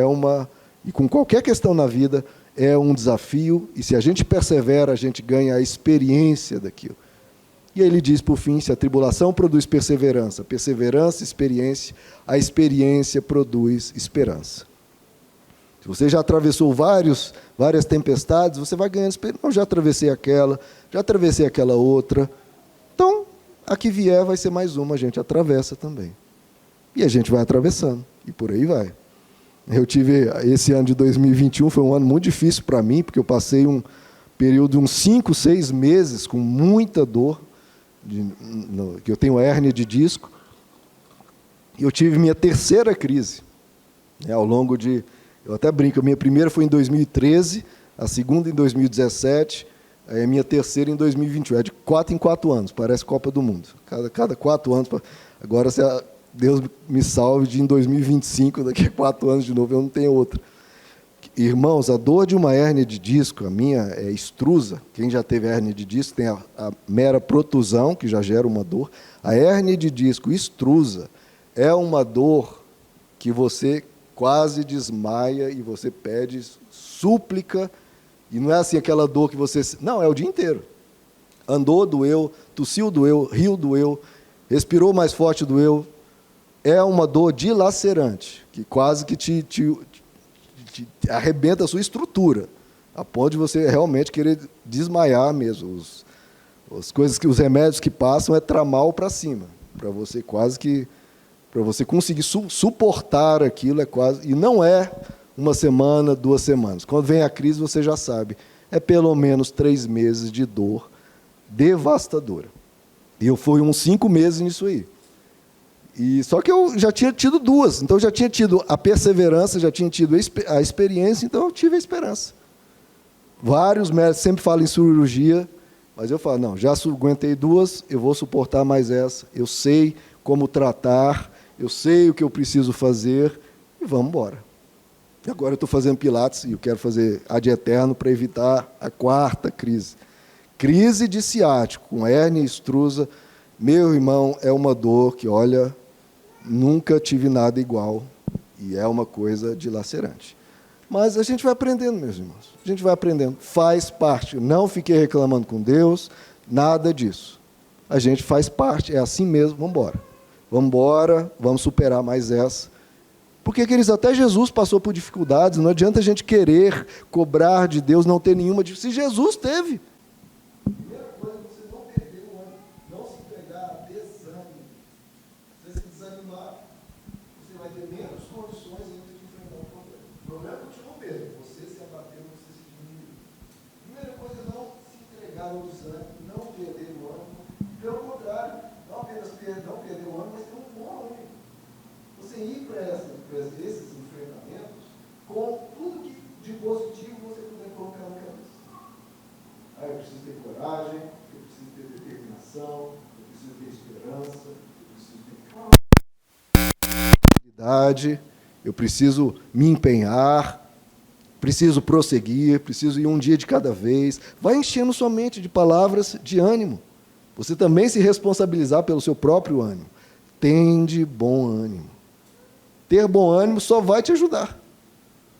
Speaker 1: e com qualquer questão na vida, é um desafio, e se a gente persevera, a gente ganha a experiência daquilo. E aí ele diz, por fim: se a tribulação produz perseverança, perseverança, experiência, a experiência produz esperança. Se você já atravessou várias tempestades, você vai ganhando experiência. Não, já atravessei aquela outra. Então, a que vier vai ser mais uma, a gente atravessa também. E a gente vai atravessando, e por aí vai. Eu tive, esse ano de 2021, foi um ano muito difícil para mim, porque eu passei um período de uns 5, 6 meses com muita dor, que eu tenho hérnia de disco, e eu tive minha terceira crise, ao longo de... Eu até brinco, a minha primeira foi em 2013, a segunda em 2017, a minha terceira em 2021. É de 4 em 4 anos, parece Copa do Mundo. Cada 4 anos. Agora, se Deus me salve, de em 2025, daqui a 4 anos de novo, eu não tenho outra. Irmãos, a dor de uma hérnia de disco, a minha é extrusa. Quem já teve hérnia de disco tem a mera protusão, que já gera uma dor. A hérnia de disco extrusa é uma dor que você quase desmaia e você pede súplica, e não é assim aquela dor que você... Não, é o dia inteiro. Andou, doeu, tossiu, doeu, riu, doeu, respirou mais forte, doeu. É uma dor dilacerante, que quase que te arrebenta a sua estrutura, a ponto de você realmente querer desmaiar mesmo. Os remédios que passam é tramal para cima, para você para você conseguir suportar aquilo, é quase... E não é 1 semana, 2 semanas. Quando vem a crise, você já sabe, é pelo menos 3 meses de dor devastadora. E eu fui uns 5 meses nisso aí. Só que eu já tinha tido 2, então eu já tinha tido a perseverança, já tinha tido a experiência, então eu tive a esperança. Vários médicos sempre falam em cirurgia, mas eu falo, não, já aguentei 2, eu vou suportar mais essa, eu sei como tratar, eu sei o que eu preciso fazer, e vamos embora. E agora eu estou fazendo Pilates e eu quero fazer ad eterno para evitar a quarta crise. Crise de ciático, com hérnia extrusa, meu irmão, é uma dor que, olha, nunca tive nada igual, e é uma coisa dilacerante. Mas a gente vai aprendendo, meus irmãos. A gente vai aprendendo. Faz parte. Não fiquei reclamando com Deus, nada disso. A gente faz parte, é assim mesmo, vamos embora. Vamos embora, vamos superar mais essa. Porque, queridos, até Jesus passou por dificuldades, não adianta a gente querer cobrar de Deus, não ter nenhuma dificuldade. Se Jesus teve. Primeira coisa, você não perder o ânimo, não se pegar a desânimo. Você se desanimar, você vai ter menos condições ainda de enfrentar o problema. O problema continua o mesmo, você se abater, você se diminuir. Primeira coisa, não se entregar ao desânimo, não perder o ânimo. Pelo contrário, não apenas não perder o ânimo, mas ter um bom ânimo. Você ir para esses enfrentamentos com tudo que de positivo você puder colocar na cabeça. Eu preciso ter coragem, eu preciso ter determinação, eu preciso ter esperança, eu preciso ter eu preciso me empenhar, preciso prosseguir, preciso ir um dia de cada vez. Vai enchendo sua mente de palavras de ânimo. Você também se responsabilizar pelo seu próprio ânimo. Tende bom ânimo. Ter bom ânimo só vai te ajudar.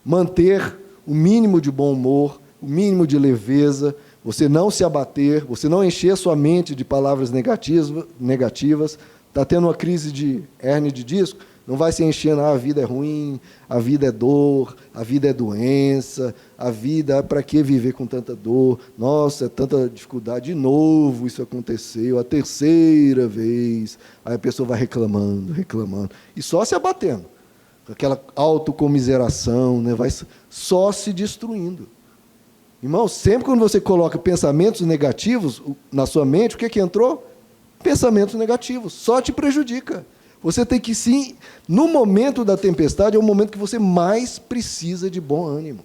Speaker 1: Manter o mínimo de bom humor, o mínimo de leveza, você não se abater, você não encher sua mente de palavras negativas. Está tendo uma crise de hérnia de disco, não vai se enchendo, a vida é ruim, a vida é dor, a vida é doença, a vida, para que viver com tanta dor? Nossa, é tanta dificuldade, de novo isso aconteceu, a terceira vez. Aí a pessoa vai reclamando, e só se abatendo. Aquela autocomiseração, né, vai só se destruindo. Irmão, sempre quando você coloca pensamentos negativos na sua mente, o que entrou? Pensamentos negativos, só te prejudica. Você tem que, sim, no momento da tempestade, é o momento que você mais precisa de bom ânimo.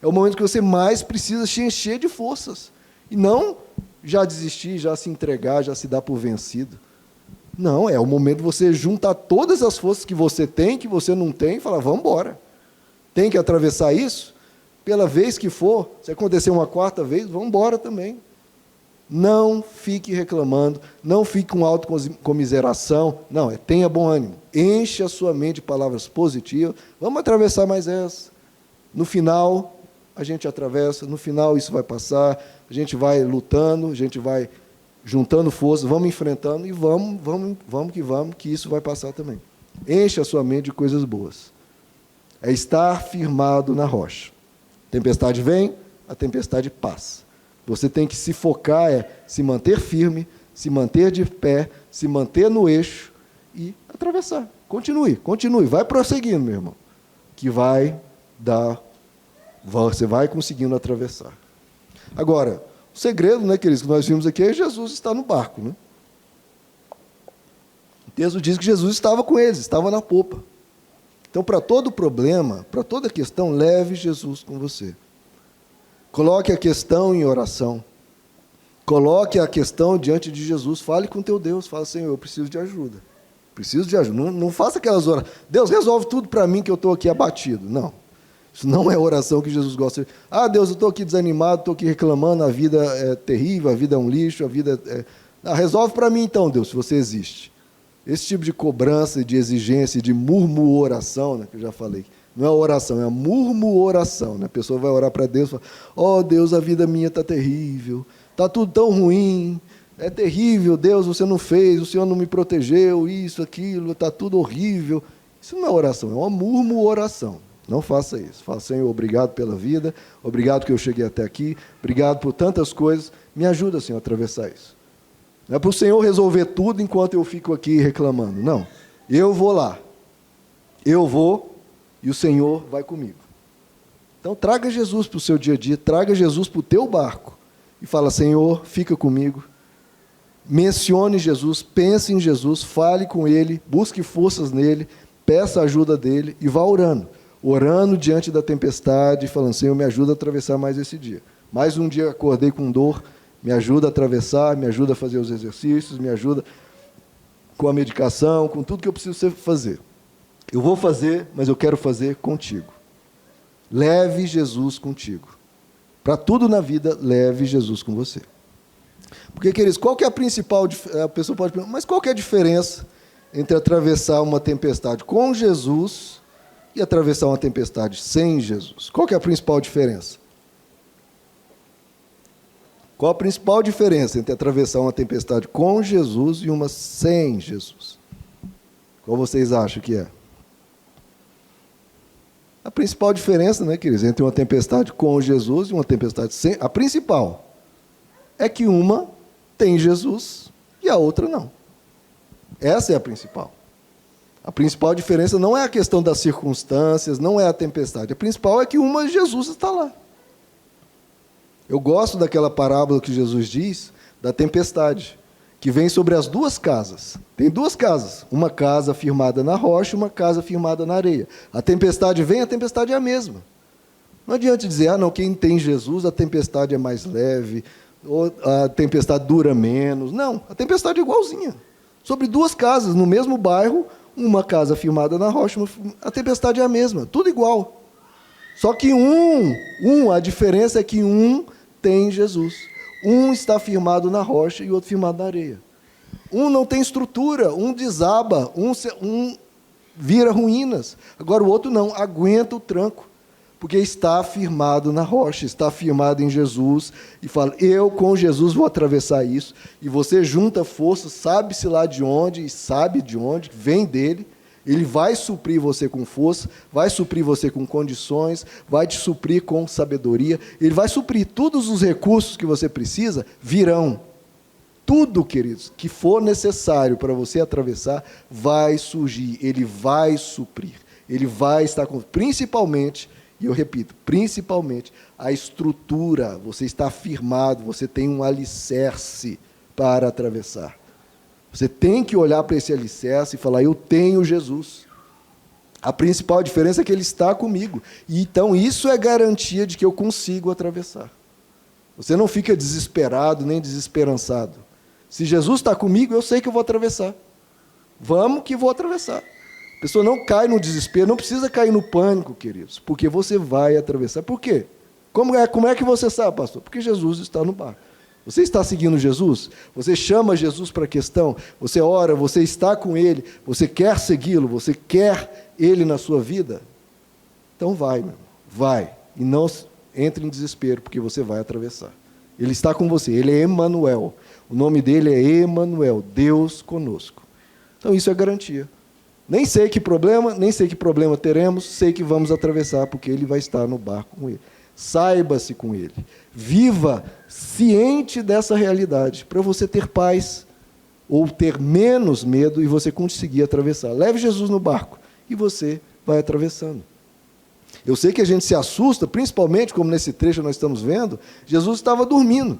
Speaker 1: É o momento que você mais precisa se encher de forças. E não já desistir, já se entregar, já se dar por vencido. Não, é o momento de você juntar todas as forças que você tem, que você não tem, e falar, vamos embora. Tem que atravessar isso? Pela vez que for, se acontecer uma quarta vez, vamos embora também. Não fique reclamando, não fique com autocomiseração, não, tenha bom ânimo, enche a sua mente de palavras positivas, vamos atravessar mais essa. No final, a gente atravessa, no final isso vai passar, a gente vai lutando, a gente vai juntando forças, vamos enfrentando e vamos, que isso vai passar também. Enche a sua mente de coisas boas. É estar firmado na rocha. Tempestade vem, a tempestade passa. Você tem que se focar, se manter firme, se manter de pé, se manter no eixo e atravessar. Continue, vai prosseguindo, meu irmão, que você vai conseguindo atravessar. Agora, o segredo, né, queridos, que nós vimos aqui é Jesus está no barco, né? O texto diz que Jesus estava com eles, estava na popa. Então, para todo problema, para toda questão, leve Jesus com você. Coloque a questão em oração. Coloque a questão diante de Jesus. Fale com teu Deus. Fala, Senhor, eu preciso de ajuda. Preciso de ajuda. Não faça aquelas orações. Deus, resolve tudo para mim que eu estou aqui abatido. Não. Isso não é oração que Jesus gosta. Deus, eu estou aqui desanimado, estou aqui reclamando, a vida é terrível, a vida é um lixo, a vida é... resolve para mim então, Deus, se você existe. Esse tipo de cobrança, de exigência, de murmuração, né, que eu já falei, não é oração, é a murmuração. Né? A pessoa vai orar para Deus e fala, Deus, a vida minha está terrível, está tudo tão ruim, é terrível, Deus, você não fez, o Senhor não me protegeu, isso, aquilo, está tudo horrível. Isso não é oração, é uma murmuração. Não faça isso. Fala, Senhor, obrigado pela vida, obrigado que eu cheguei até aqui, obrigado por tantas coisas, me ajuda, Senhor, a atravessar isso. Não é para o Senhor resolver tudo enquanto eu fico aqui reclamando. Não, eu vou lá, eu vou e o Senhor vai comigo. Então, traga Jesus para o seu dia a dia, traga Jesus para o teu barco e fala, Senhor, fica comigo. Mencione Jesus, pense em Jesus, fale com Ele, busque forças nele, peça a ajuda dele e vá orando diante da tempestade, falando, Senhor, me ajuda a atravessar mais esse dia. Mais um dia acordei com dor, me ajuda a atravessar, me ajuda a fazer os exercícios, me ajuda com a medicação, com tudo que eu preciso fazer. Eu vou fazer, mas eu quero fazer contigo. Leve Jesus contigo. Para tudo na vida, leve Jesus com você. Porque, queridos, qual que é a principal... A pessoa pode perguntar, mas qual que é a diferença entre atravessar uma tempestade com Jesus e atravessar uma tempestade sem Jesus? Qual que é a principal diferença? Qual a principal diferença entre atravessar uma tempestade com Jesus e uma sem Jesus? Qual vocês acham que é? A principal diferença, né, queridos, entre uma tempestade com Jesus e uma tempestade sem... A principal é que uma tem Jesus e a outra não. Essa é a principal. A principal diferença não é a questão das circunstâncias, não é a tempestade. A principal é que uma, Jesus está lá. Eu gosto daquela parábola que Jesus diz, da tempestade, que vem sobre as duas casas. Tem duas casas, uma casa firmada na rocha e uma casa firmada na areia. A tempestade vem, a tempestade é a mesma. Não adianta dizer, não, quem tem Jesus, a tempestade é mais leve, ou a tempestade dura menos. Não, a tempestade é igualzinha. Sobre duas casas, no mesmo bairro, uma casa firmada na rocha, a tempestade é a mesma, tudo igual. Só que a diferença é que um tem Jesus. Um está firmado na rocha e o outro firmado na areia. Um não tem estrutura, um desaba, um vira ruínas. Agora o outro não, aguenta o tranco, porque está firmado na rocha, está firmado em Jesus, e fala, eu com Jesus vou atravessar isso, e você junta força, sabe-se lá de onde, e sabe de onde, vem dele. Ele vai suprir você com força, vai suprir você com condições, vai te suprir com sabedoria, ele vai suprir todos os recursos que você precisa, virão. Tudo, queridos, que for necessário para você atravessar, vai surgir, ele vai suprir, ele vai estar com, principalmente, e eu repito, principalmente, a estrutura, você está firmado, você tem um alicerce para atravessar. Você tem que olhar para esse alicerce e falar, eu tenho Jesus. A principal diferença é que ele está comigo. E então isso é garantia de que eu consigo atravessar. Você não fica desesperado nem desesperançado. Se Jesus está comigo, eu sei que eu vou atravessar. Vamos que vou atravessar. A pessoa não cai no desespero, não precisa cair no pânico, queridos, porque você vai atravessar. Por quê? Como é que você sabe, pastor? Porque Jesus está no barco. Você está seguindo Jesus? Você chama Jesus para a questão? Você ora, você está com Ele? Você quer segui-lo? Você quer Ele na sua vida? Então vai, meu irmão, vai. E não entre em desespero, porque você vai atravessar. Ele está com você, Ele é Emanuel. O nome dele é Emanuel, Deus conosco. Então isso é garantia. Nem sei que problema teremos, sei que vamos atravessar, porque Ele vai estar no barco com Ele. Saiba-se com Ele. Viva ciente dessa realidade, para você ter paz, ou ter menos medo, e você conseguir atravessar. Leve Jesus no barco, e você vai atravessando. Eu sei que a gente se assusta, principalmente, como nesse trecho nós estamos vendo, Jesus estava dormindo.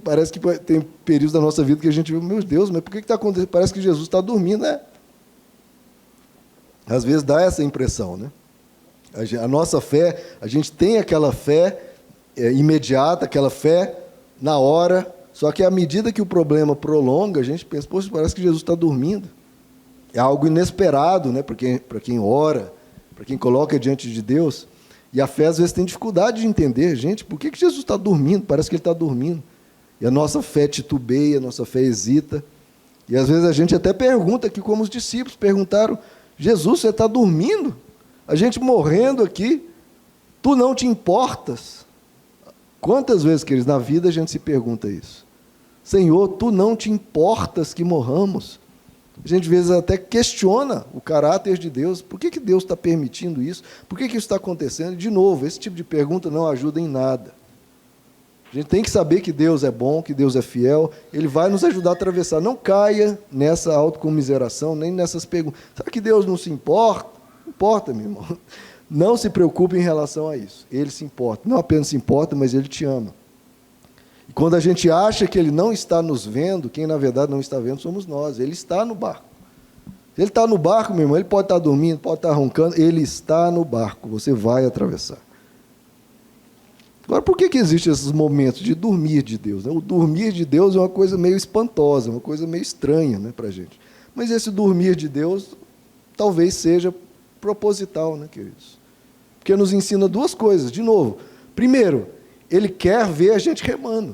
Speaker 1: Parece que tem períodos da nossa vida que a gente vê, meu Deus, mas por que está acontecendo? Parece que Jesus está dormindo, né? Às vezes dá essa impressão, né? A nossa fé, a gente tem aquela fé imediata, aquela fé na hora, só que à medida que o problema prolonga, a gente pensa, poxa, parece que Jesus está dormindo. É algo inesperado, né? Para quem ora, para quem coloca diante de Deus. E a fé, às vezes, tem dificuldade de entender, gente, por que Jesus está dormindo? Parece que ele está dormindo. E a nossa fé titubeia, a nossa fé hesita. E às vezes a gente até pergunta aqui, como os discípulos perguntaram, Jesus, você está dormindo? A gente morrendo aqui, tu não te importas? Quantas vezes, queridos, na vida a gente se pergunta isso? Senhor, tu não te importas que morramos? A gente às vezes até questiona o caráter de Deus. Por que Deus está permitindo isso? Por que isso está acontecendo? De novo, esse tipo de pergunta não ajuda em nada. A gente tem que saber que Deus é bom, que Deus é fiel, Ele vai nos ajudar a atravessar. Não caia nessa autocomiseração, nem nessas perguntas. Será que Deus não se importa? Não importa, meu irmão. Não se preocupe em relação a isso. Ele se importa. Não apenas se importa, mas Ele te ama. E quando a gente acha que Ele não está nos vendo, quem na verdade não está vendo somos nós. Ele está no barco. Se Ele está no barco, meu irmão, Ele pode estar dormindo, pode estar roncando, Ele está no barco. Você vai atravessar. Agora, por que existem esses momentos de dormir de Deus? O dormir de Deus é uma coisa meio espantosa, uma coisa meio estranha, né, para a gente. Mas esse dormir de Deus talvez seja proposital, né, queridos? Porque nos ensina duas coisas. De novo, primeiro, Ele quer ver a gente remando.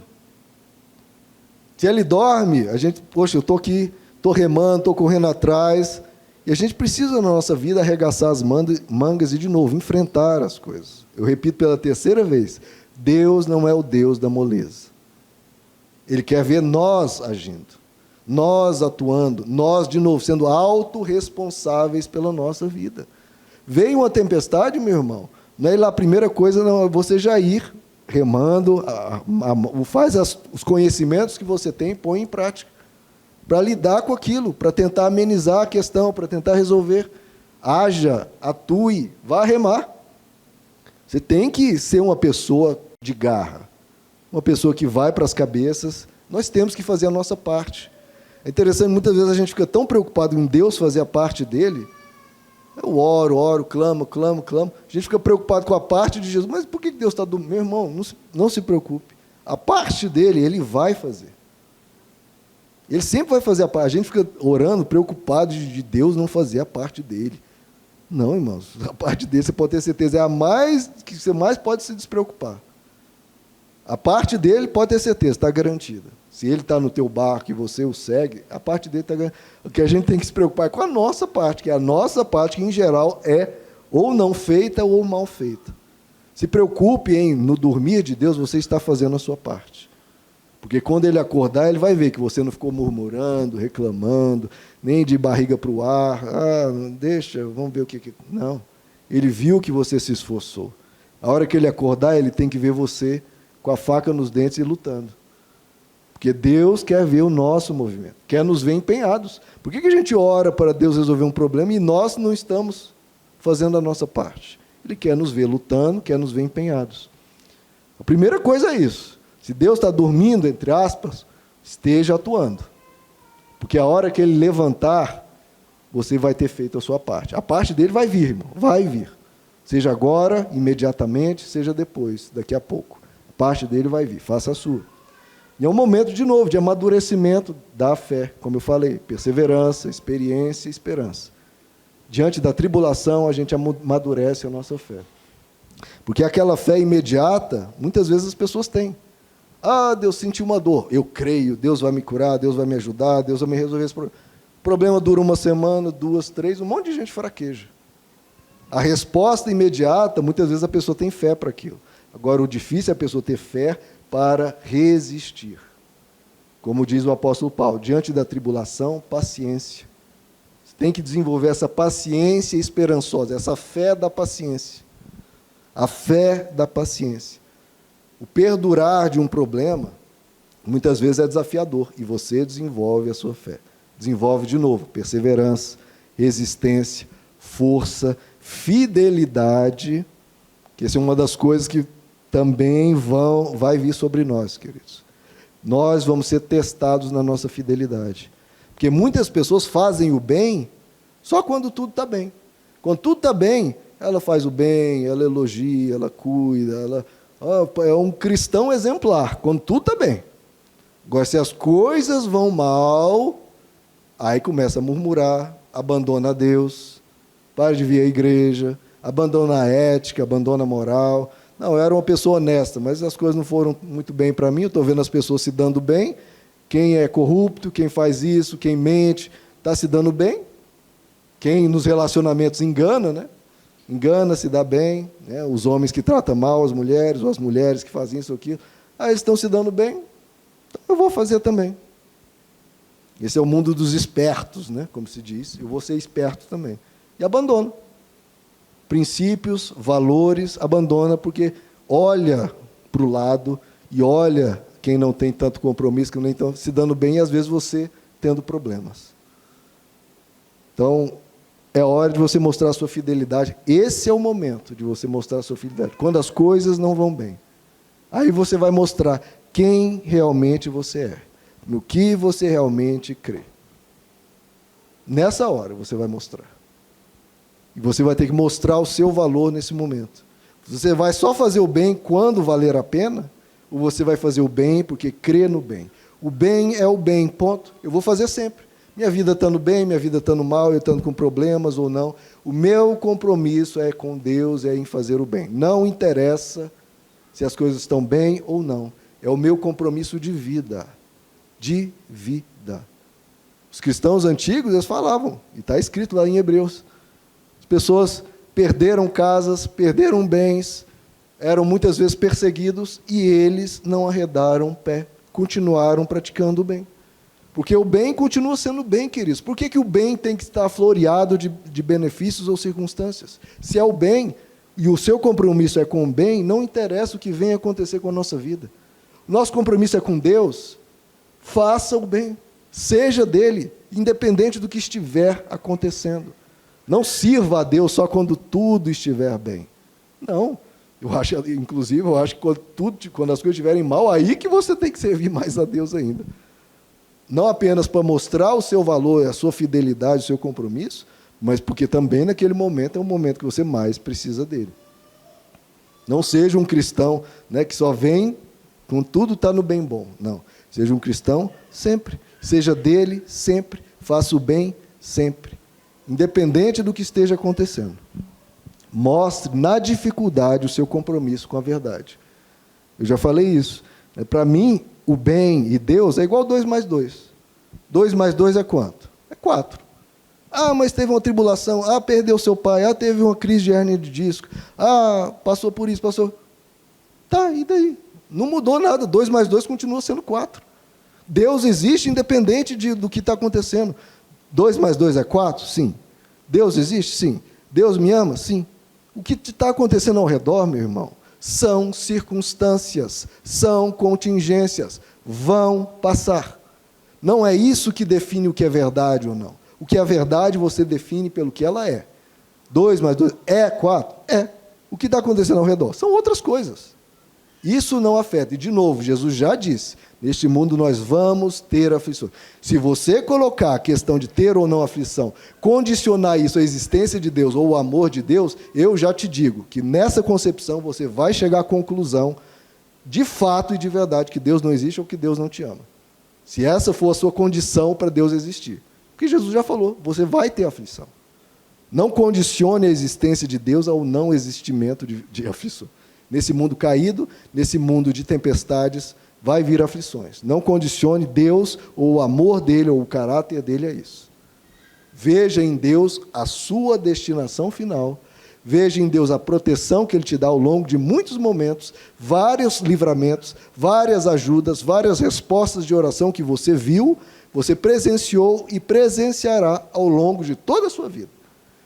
Speaker 1: Se Ele dorme, a gente, poxa, eu estou aqui, estou remando, estou correndo atrás, e a gente precisa, na nossa vida, arregaçar as mangas e, de novo, enfrentar as coisas. Eu repito pela terceira vez, Deus não é o Deus da moleza. Ele quer ver nós agindo, nós atuando, nós, de novo, sendo autorresponsáveis pela nossa vida. Veio uma tempestade, meu irmão, não é lá a primeira coisa, não, é você já ir remando, faz os conhecimentos que você tem, põe em prática, para lidar com aquilo, para tentar amenizar a questão, para tentar resolver. Haja, atue, vá remar. Você tem que ser uma pessoa de garra, uma pessoa que vai para as cabeças. Nós temos que fazer a nossa parte. É interessante, muitas vezes a gente fica tão preocupado em Deus fazer a parte dele. Eu oro, clamo. A gente fica preocupado com a parte de Jesus. Mas por que Deus está dormindo? Meu irmão, não se preocupe. A parte dele, Ele vai fazer. Ele sempre vai fazer a parte. A gente fica orando, preocupado de Deus não fazer a parte dele. Não, irmãos. A parte dele, você pode ter certeza, é a mais que você mais pode se despreocupar. A parte dele, pode ter certeza, está garantida. Se ele está no teu barco e você o segue, a parte dele está garantida. O que a gente tem que se preocupar é com a nossa parte, que é a nossa parte, que em geral é ou não feita ou mal feita. Se preocupe no dormir de Deus, você está fazendo a sua parte. Porque quando ele acordar, ele vai ver que você não ficou murmurando, reclamando, nem de barriga para o ar. Deixa, vamos ver o que... Não. Ele viu que você se esforçou. A hora que ele acordar, ele tem que ver você com a faca nos dentes e lutando. Porque Deus quer ver o nosso movimento, quer nos ver empenhados. Por que a gente ora para Deus resolver um problema e nós não estamos fazendo a nossa parte? Ele quer nos ver lutando, quer nos ver empenhados. A primeira coisa é isso. Se Deus está dormindo, entre aspas, esteja atuando. Porque a hora que Ele levantar, você vai ter feito a sua parte. A parte dele vai vir, irmão, vai vir. Seja agora, imediatamente, seja depois, daqui a pouco. A parte dele vai vir, faça a sua. E é um momento, de novo, de amadurecimento da fé, como eu falei, perseverança, experiência e esperança. Diante da tribulação, a gente amadurece a nossa fé. Porque aquela fé imediata, muitas vezes as pessoas têm. Deus sentiu uma dor, eu creio, Deus vai me curar, Deus vai me ajudar, Deus vai me resolver esse problema. O problema dura uma semana, 2, 3, um monte de gente fraqueja. A resposta imediata, muitas vezes a pessoa tem fé para aquilo. Agora, o difícil é a pessoa ter fé para resistir. Como diz o apóstolo Paulo, diante da tribulação, paciência. Você tem que desenvolver essa paciência esperançosa, essa fé da paciência. A fé da paciência. O perdurar de um problema, muitas vezes é desafiador, e você desenvolve a sua fé. Desenvolve de novo perseverança, resistência, força, fidelidade, que essa é uma das coisas que também vai vir sobre nós, queridos. Nós vamos ser testados na nossa fidelidade. Porque muitas pessoas fazem o bem só quando tudo está bem. Quando tudo está bem, ela faz o bem, ela elogia, ela cuida, ela é um cristão exemplar, quando tudo está bem. Agora, se as coisas vão mal, aí começa a murmurar, abandona a Deus, para de vir à igreja, abandona a ética, abandona a moral. Não, eu era uma pessoa honesta, mas as coisas não foram muito bem para mim, eu estou vendo as pessoas se dando bem. Quem é corrupto, quem faz isso, quem mente, está se dando bem. Quem nos relacionamentos engana, né? Engana, se dá bem, né? Os homens que tratam mal as mulheres, ou as mulheres que fazem isso ou aquilo, eles estão se dando bem, então eu vou fazer também. Esse é o mundo dos espertos, né? Como se diz, eu vou ser esperto também. E abandona. Princípios, valores, abandona, porque olha para o lado e olha quem não tem tanto compromisso, que nem estão se dando bem, e às vezes você tendo problemas. Então, é hora de você mostrar a sua fidelidade. Esse é o momento de você mostrar a sua fidelidade. Quando as coisas não vão bem. Aí você vai mostrar quem realmente você é. No que você realmente crê. Nessa hora você vai mostrar. E você vai ter que mostrar o seu valor nesse momento. Você vai só fazer o bem quando valer a pena? Ou você vai fazer o bem porque crê no bem? O bem é o bem, ponto. Eu vou fazer sempre. Minha vida estando bem, minha vida estando mal, eu estando com problemas ou não. O meu compromisso é com Deus, é em fazer o bem. Não interessa se as coisas estão bem ou não. É o meu compromisso de vida. De vida. Os cristãos antigos, eles falavam, e está escrito lá em Hebreus. As pessoas perderam casas, perderam bens, eram muitas vezes perseguidos, e eles não arredaram o pé, continuaram praticando o bem. Porque o bem continua sendo bem, queridos. Por que o bem tem que estar floreado de benefícios ou circunstâncias? Se é o bem, e o seu compromisso é com o bem, não interessa o que venha acontecer com a nossa vida. Nosso compromisso é com Deus, faça o bem, seja dele, independente do que estiver acontecendo. Não sirva a Deus só quando tudo estiver bem. Não. Inclusive, eu acho que quando as coisas estiverem mal, aí que você tem que servir mais a Deus ainda. Não apenas para mostrar o seu valor, a sua fidelidade, o seu compromisso, mas porque também naquele momento é o momento que você mais precisa dele. Não seja um cristão, né, que só vem quando tudo está no bem bom. Não. Seja um cristão sempre. Seja dele sempre. Faça o bem sempre. Independente do que esteja acontecendo. Mostre na dificuldade o seu compromisso com a verdade. Eu já falei isso. Para mim, o bem e Deus é igual 2 mais 2. 2 mais 2 é quanto? É 4. Ah, mas teve uma tribulação. Ah, perdeu seu pai. Ah, teve uma crise de hérnia de disco. Ah, passou por isso, passou. Tá, e daí? Não mudou nada. 2 mais 2 continua sendo 4. Deus existe independente do que está acontecendo. 2 mais 2 é 4? Sim. Deus existe? Sim. Deus me ama? Sim. O que está acontecendo ao redor, meu irmão, são circunstâncias, são contingências, vão passar. Não é isso que define o que é verdade ou não. O que é verdade você define pelo que ela é. 2 mais 2 é 4? É. O que está acontecendo ao redor? São outras coisas. Isso não afeta. E, de novo, Jesus já disse, neste mundo nós vamos ter aflições. Se você colocar a questão de ter ou não aflição, condicionar isso à existência de Deus ou ao amor de Deus, eu já te digo que nessa concepção você vai chegar à conclusão, de fato e de verdade, que Deus não existe ou que Deus não te ama. Se essa for a sua condição para Deus existir. Porque Jesus já falou, você vai ter aflição. Não condicione a existência de Deus ao não existimento de aflição. Nesse mundo caído, nesse mundo de tempestades, vai vir aflições. Não condicione Deus, ou o amor dele, ou o caráter dele a isso. Veja em Deus a sua destinação final. Veja em Deus a proteção que Ele te dá ao longo de muitos momentos, vários livramentos, várias ajudas, várias respostas de oração que você viu, você presenciou e presenciará ao longo de toda a sua vida.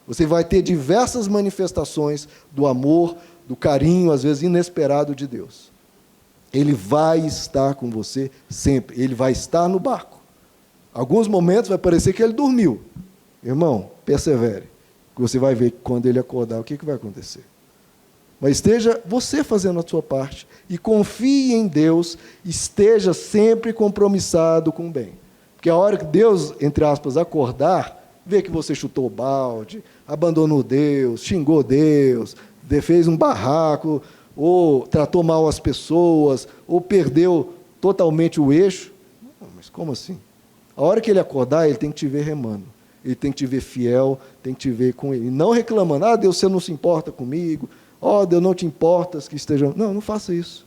Speaker 1: Você vai ter diversas manifestações do amor, do carinho, às vezes inesperado de Deus. Ele vai estar com você sempre. Ele vai estar no barco. Alguns momentos vai parecer que ele dormiu. Irmão, persevere. Você vai ver que quando ele acordar, o que vai acontecer. Mas esteja você fazendo a sua parte. E confie em Deus. Esteja sempre compromissado com o bem. Porque a hora que Deus, entre aspas, acordar, vê que você chutou o balde, abandonou Deus, xingou Deus, fez um barraco, ou tratou mal as pessoas, ou perdeu totalmente o eixo. Não, mas como assim? A hora que ele acordar, ele tem que te ver remando. Ele tem que te ver fiel, tem que te ver com ele. E não reclamando, ah, Deus, você não se importa comigo, ó, Deus, não te importas que estejam... Não, não faça isso.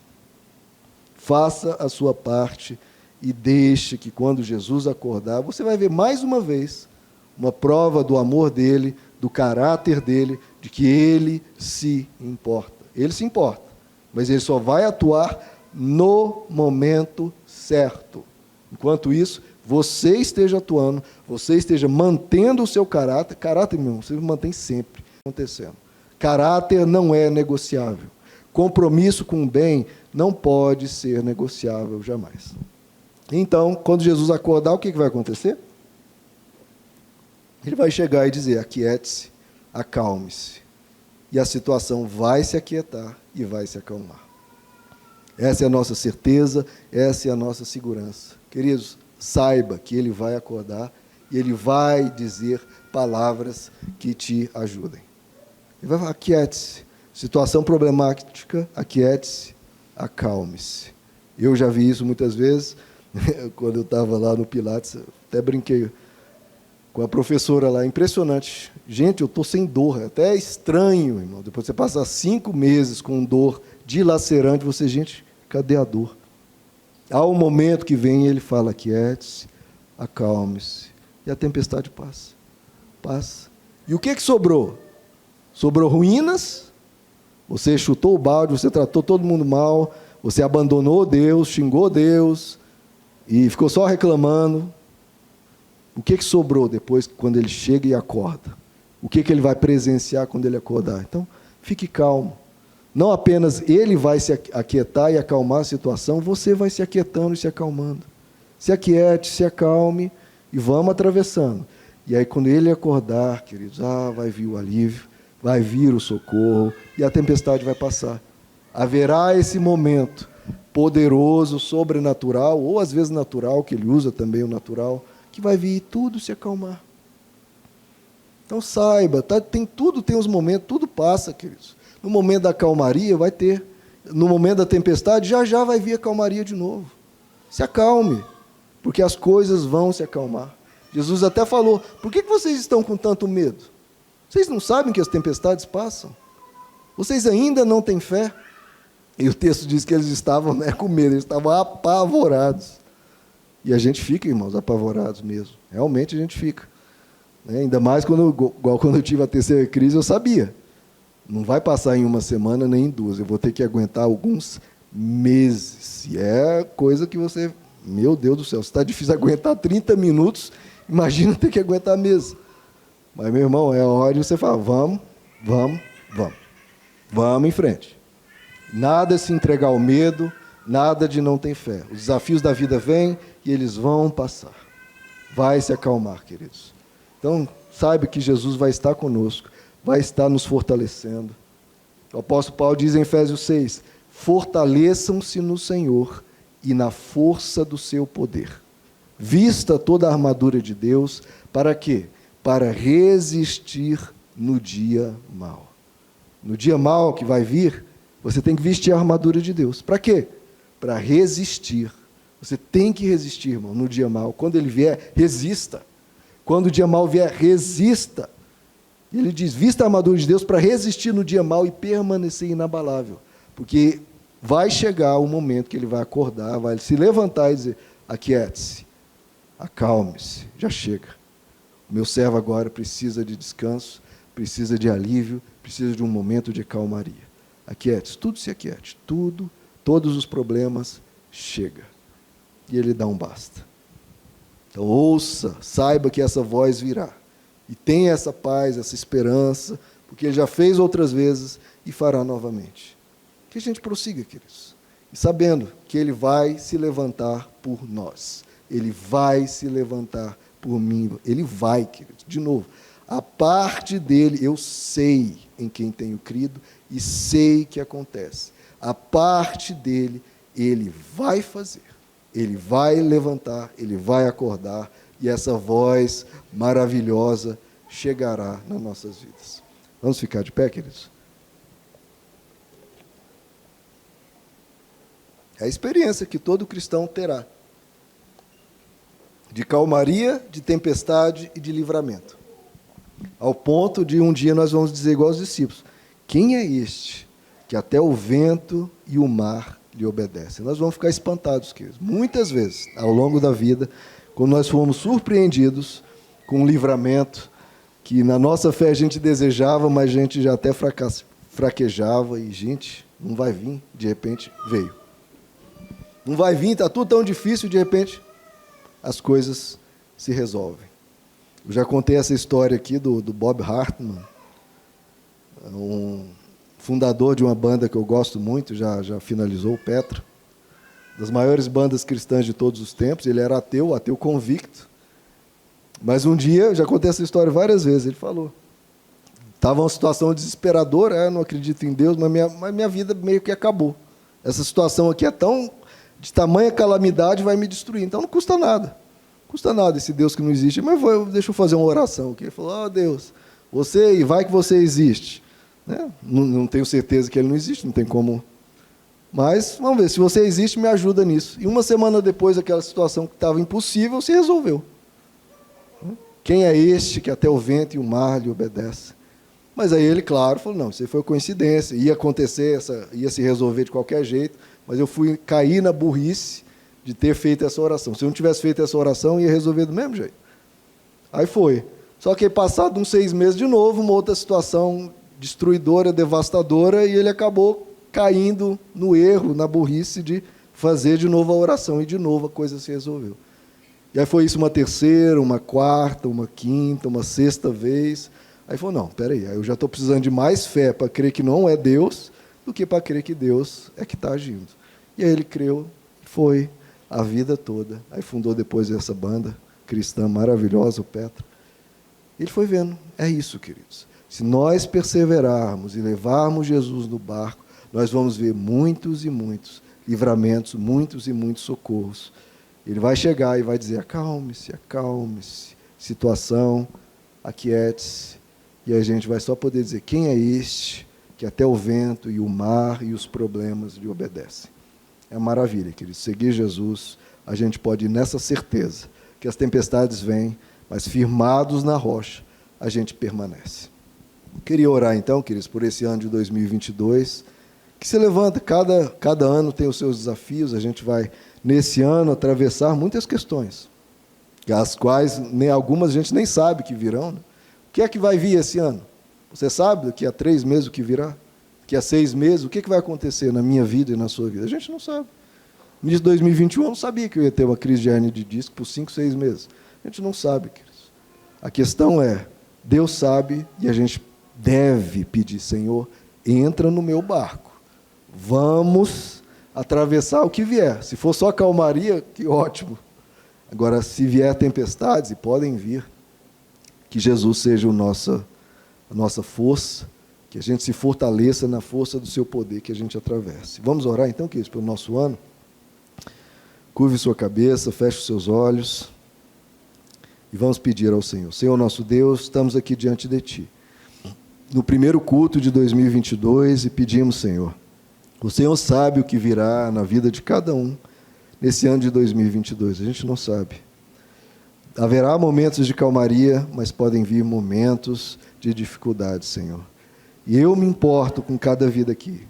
Speaker 1: Faça a sua parte e deixe que quando Jesus acordar, você vai ver mais uma vez uma prova do amor dele, do caráter dele, de que ele se importa. Ele se importa, mas ele só vai atuar no momento certo. Enquanto isso, você esteja atuando, você esteja mantendo o seu caráter. Caráter, meu irmão, você mantém sempre acontecendo. Caráter não é negociável. Compromisso com o bem não pode ser negociável jamais. Então, quando Jesus acordar, o que vai acontecer? Ele vai chegar e dizer, aquiete-se, acalme-se. E a situação vai se aquietar e vai se acalmar. Essa é a nossa certeza, essa é a nossa segurança. Queridos, saiba que Ele vai acordar e Ele vai dizer palavras que te ajudem. Ele vai falar, aquiete-se. Situação problemática, aquiete-se, acalme-se. Eu já vi isso muitas vezes, quando eu estava lá no Pilates, até brinquei com a professora lá, impressionante. Gente, eu estou sem dor, até é estranho, irmão. Depois você passar 5 meses com dor dilacerante, você, gente, cadê a dor? Há um momento que vem e ele fala, aquiete-se, acalme-se, e a tempestade passa. Passa. E o que sobrou? Sobrou ruínas, você chutou o balde, você tratou todo mundo mal, você abandonou Deus, xingou Deus, e ficou só reclamando. O que sobrou depois, quando ele chega e acorda? O que ele vai presenciar quando ele acordar? Então, fique calmo. Não apenas ele vai se aquietar e acalmar a situação, você vai se aquietando e se acalmando. Se aquiete, se acalme e vamos atravessando. E aí, quando ele acordar, queridos, vai vir o alívio, vai vir o socorro e a tempestade vai passar. Haverá esse momento poderoso, sobrenatural, ou às vezes natural, que ele usa também o natural, que vai vir e tudo se acalmar. Então saiba, tem tudo, tem os momentos, tudo passa, queridos. No momento da calmaria vai ter, no momento da tempestade já vai vir a calmaria de novo. Se acalme, porque as coisas vão se acalmar. Jesus até falou, por que vocês estão com tanto medo? Vocês não sabem que as tempestades passam? Vocês ainda não têm fé? E o texto diz que eles estavam com medo, eles estavam apavorados. E a gente fica, irmãos, apavorados mesmo. Realmente a gente fica. Ainda mais igual quando eu tive a terceira crise, eu sabia. Não vai passar em uma semana nem em 2. Eu vou ter que aguentar alguns meses. E é coisa que você... Meu Deus do céu, se está difícil aguentar 30 minutos, imagina ter que aguentar meses. Mas, meu irmão, é a hora de você falar, vamos em frente. Nada de se entregar ao medo, nada de não ter fé. Os desafios da vida vêm e eles vão passar. Vai se acalmar, queridos. Então, saiba que Jesus vai estar conosco, vai estar nos fortalecendo. O apóstolo Paulo diz em Efésios 6, fortaleçam-se no Senhor e na força do seu poder. Vista toda a armadura de Deus, para quê? Para resistir no dia mau. No dia mau que vai vir, você tem que vestir a armadura de Deus. Para quê? Para resistir. Você tem que resistir, irmão, no dia mau. Quando ele vier, resista. Quando o dia mau vier, resista. Ele diz, vista a armadura de Deus para resistir no dia mau e permanecer inabalável. Porque vai chegar o momento que ele vai acordar, vai se levantar e dizer, aquiete-se, acalme-se, já chega. O meu servo agora precisa de descanso, precisa de alívio, precisa de um momento de calmaria. Aquiete-se, tudo se aquiete, todos os problemas, chega. E ele dá um basta. Então ouça, saiba que essa voz virá. E tenha essa paz, essa esperança, porque ele já fez outras vezes e fará novamente. Que a gente prossiga, queridos. E sabendo que ele vai se levantar por nós. Ele vai se levantar por mim. Ele vai, queridos. De novo, a parte dele, eu sei em quem tenho crido e sei que acontece. A parte dele, ele vai fazer. Ele vai levantar, ele vai acordar, e essa voz maravilhosa chegará nas nossas vidas. Vamos ficar de pé, queridos? É a experiência que todo cristão terá, de calmaria, de tempestade e de livramento. Ao ponto de um dia nós vamos dizer igual aos discípulos, quem é este que até o vento e o mar lhe obedecem? Nós vamos ficar espantados, queridos. Muitas vezes, ao longo da vida, quando nós fomos surpreendidos com um livramento que na nossa fé a gente desejava, mas a gente já até fraquejava e, gente, não vai vir, de repente veio. Não vai vir, está tudo tão difícil, de repente as coisas se resolvem. Eu já contei essa história aqui do Bob Hartman, um fundador de uma banda que eu gosto muito, já finalizou, o Petra, das maiores bandas cristãs de todos os tempos. Ele era ateu convicto, mas um dia, já contei essa história várias vezes, ele falou, estava uma situação desesperadora, não acredito em Deus, mas minha vida meio que acabou. Essa situação aqui é de tamanha calamidade, vai me destruir, então não custa nada esse Deus que não existe, mas deixa eu fazer uma oração aqui. Ele falou, Deus, vai que você existe. né? Não tenho certeza que ele não existe, não tem como. Mas, vamos ver, se você existe, me ajuda nisso. E uma semana depois, aquela situação que estava impossível, se resolveu. Quem é este que até o vento e o mar lhe obedecem? Mas aí ele, claro, falou, não, isso aí foi coincidência, ia acontecer, ia se resolver de qualquer jeito, mas eu caí na burrice de ter feito essa oração. Se eu não tivesse feito essa oração, ia resolver do mesmo jeito. Aí foi. Só que passado uns 6 meses de novo, uma outra situação destruidora, devastadora, e ele acabou caindo no erro, na burrice de fazer de novo a oração, e de novo a coisa se resolveu. E aí foi isso uma terceira, uma quarta, uma quinta, uma sexta vez. Aí falou, não, peraí, eu já estou precisando de mais fé para crer que não é Deus do que para crer que Deus é que está agindo. E aí ele creu, foi a vida toda. Aí fundou depois essa banda cristã maravilhosa, o Petra. Ele foi vendo, é isso, queridos. Se nós perseverarmos e levarmos Jesus no barco, nós vamos ver muitos e muitos livramentos, muitos e muitos socorros. Ele vai chegar e vai dizer, acalme-se, acalme-se, situação, aquiete-se. E a gente vai só poder dizer, quem é este que até o vento e o mar e os problemas lhe obedecem? É uma maravilha, queridos. Seguir Jesus, a gente pode ir nessa certeza que as tempestades vêm, mas firmados na rocha, a gente permanece. Eu queria orar então, queridos, por esse ano de 2022, que se levanta, cada ano tem os seus desafios, a gente vai, nesse ano, atravessar muitas questões, as quais algumas a gente nem sabe que virão, né? O que é que vai vir esse ano? Você sabe daqui a 3 meses o que virá? Daqui a 6 meses, o que vai acontecer na minha vida e na sua vida? A gente não sabe. No início de 2021, eu não sabia que eu ia ter uma crise de hernia de disco por 5, 6 meses. A gente não sabe, queridos. A questão é, Deus sabe e a gente deve pedir, Senhor, entra no meu barco. Vamos atravessar o que vier. Se for só calmaria, que ótimo. Agora, se vier tempestades, e podem vir, que Jesus seja a nossa força, que a gente se fortaleça na força do seu poder, que a gente atravesse. Vamos orar então, queridos, pelo nosso ano? Curve sua cabeça, feche os seus olhos e vamos pedir ao Senhor. Senhor nosso Deus, estamos aqui diante de Ti, no primeiro culto de 2022, e pedimos, Senhor, o Senhor sabe o que virá na vida de cada um nesse ano de 2022, a gente não sabe. Haverá momentos de calmaria, mas podem vir momentos de dificuldade, Senhor. E eu me importo com cada vida aqui.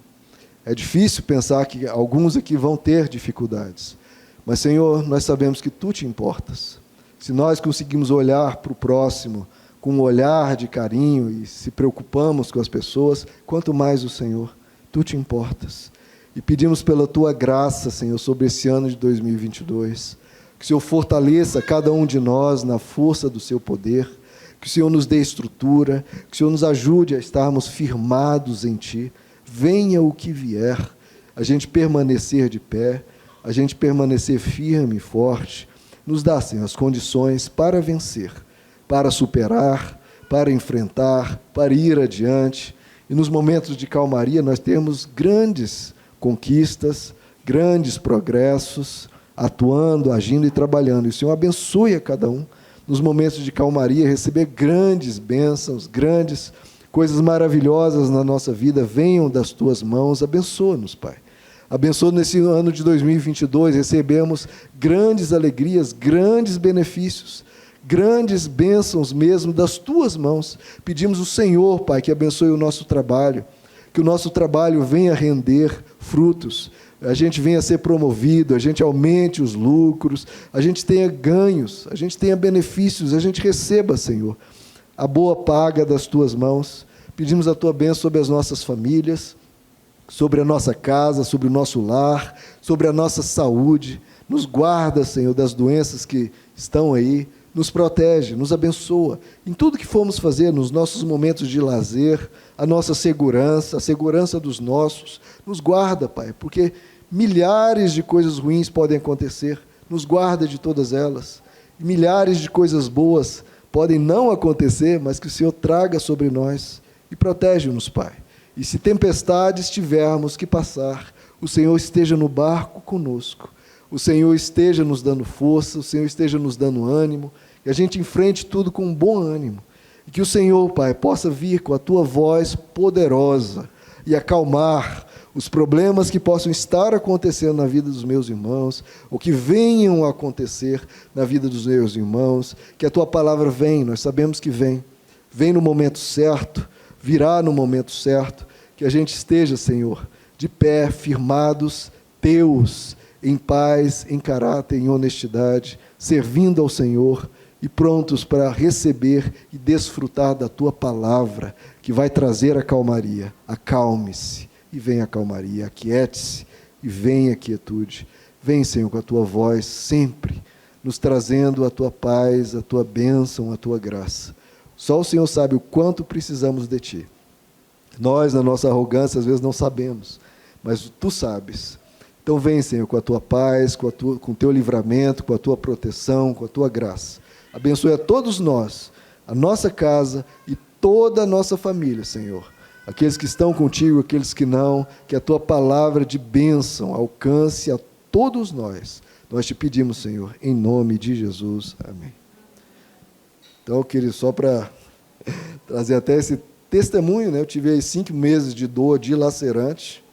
Speaker 1: É difícil pensar que alguns aqui vão ter dificuldades. Mas, Senhor, nós sabemos que Tu te importas. Se nós conseguimos olhar para o próximo com um olhar de carinho e se preocupamos com as pessoas, quanto mais o Senhor, Tu te importas. E pedimos pela Tua graça, Senhor, sobre esse ano de 2022, que o Senhor fortaleça cada um de nós na força do Seu poder, que o Senhor nos dê estrutura, que o Senhor nos ajude a estarmos firmados em Ti. Venha o que vier, a gente permanecer de pé, a gente permanecer firme e forte. Nos dá, Senhor, as condições para vencer, para superar, para enfrentar, para ir adiante. E nos momentos de calmaria nós temos grandes conquistas, grandes progressos, atuando, agindo e trabalhando. E o Senhor abençoe a cada um nos momentos de calmaria, receber grandes bênçãos, grandes coisas maravilhosas na nossa vida, venham das Tuas mãos. Abençoa-nos, Pai. Abençoa nesse ano de 2022, recebemos grandes alegrias, grandes benefícios, grandes bênçãos mesmo das Tuas mãos. Pedimos ao Senhor, Pai, que abençoe o nosso trabalho, que o nosso trabalho venha render frutos, a gente venha a ser promovido, a gente aumente os lucros, a gente tenha ganhos, a gente tenha benefícios, a gente receba, Senhor, a boa paga das Tuas mãos. Pedimos a Tua bênção sobre as nossas famílias, sobre a nossa casa, sobre o nosso lar, sobre a nossa saúde. Nos guarda, Senhor, das doenças que estão aí, nos protege, nos abençoa. Em tudo que formos fazer, nos nossos momentos de lazer, a nossa segurança, a segurança dos nossos, nos guarda, Pai, porque milhares de coisas ruins podem acontecer, nos guarda de todas elas. E milhares de coisas boas podem não acontecer, mas que o Senhor traga sobre nós e protege-nos, Pai. E se tempestades tivermos que passar, o Senhor esteja no barco conosco, o Senhor esteja nos dando força, o Senhor esteja nos dando ânimo, e a gente enfrente tudo com um bom ânimo, E que o Senhor, Pai, possa vir com a tua voz poderosa e acalmar os problemas que possam estar acontecendo na vida dos meus irmãos, ou que venham a acontecer na vida dos meus irmãos, que a tua palavra vem, nós sabemos que vem no momento certo, virá no momento certo, que a gente esteja, Senhor, de pé, firmados, teus, em paz, em caráter, em honestidade, servindo ao Senhor e prontos para receber e desfrutar da tua palavra, que vai trazer a calmaria. Acalme-se e venha a calmaria, aquiete-se e venha a quietude. Vem, Senhor, com a tua voz sempre, nos trazendo a tua paz, a tua bênção, a tua graça. Só o Senhor sabe o quanto precisamos de ti. Nós, na nossa arrogância, às vezes não sabemos, mas tu sabes. Então vem, Senhor, com a tua paz, com o teu livramento, com a tua proteção, com a tua graça. Abençoe a todos nós, a nossa casa e toda a nossa família, Senhor. Aqueles que estão contigo, aqueles que não, que a tua palavra de bênção alcance a todos nós. Nós te pedimos, Senhor, em nome de Jesus. Amém. Então, eu queria só para trazer até esse testemunho, né? Eu tive aí 5 meses de dor dilacerante,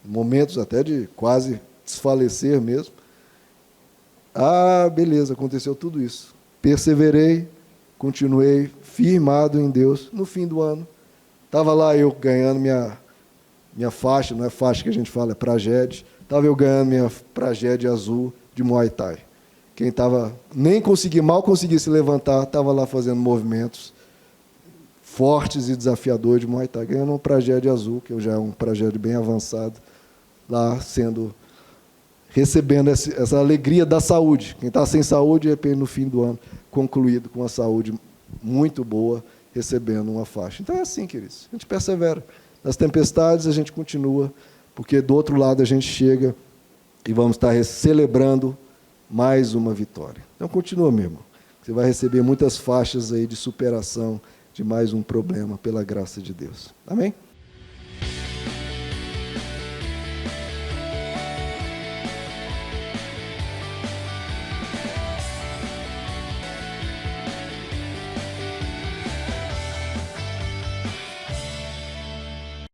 Speaker 1: momentos até de quase desfalecer mesmo. Beleza, aconteceu tudo isso. Perseverei, continuei firmado em Deus. No fim do ano, estava lá eu ganhando minha faixa, não é faixa que a gente fala, é pragede. Estava eu ganhando minha pragede azul de Muay Thai. Quem estava, mal conseguia se levantar, estava lá fazendo movimentos fortes e desafiadores de Muay Thai, ganhando um pragede azul, que já é um pragede bem avançado, lá recebendo essa alegria da saúde. Quem está sem saúde, de repente, no fim do ano, concluído com a saúde muito boa, recebendo uma faixa. Então é assim, queridos, a gente persevera. Nas tempestades a gente continua, porque do outro lado a gente chega e vamos estar celebrando mais uma vitória. Então continua, meu irmão. Você vai receber muitas faixas aí de superação de mais um problema, pela graça de Deus. Amém?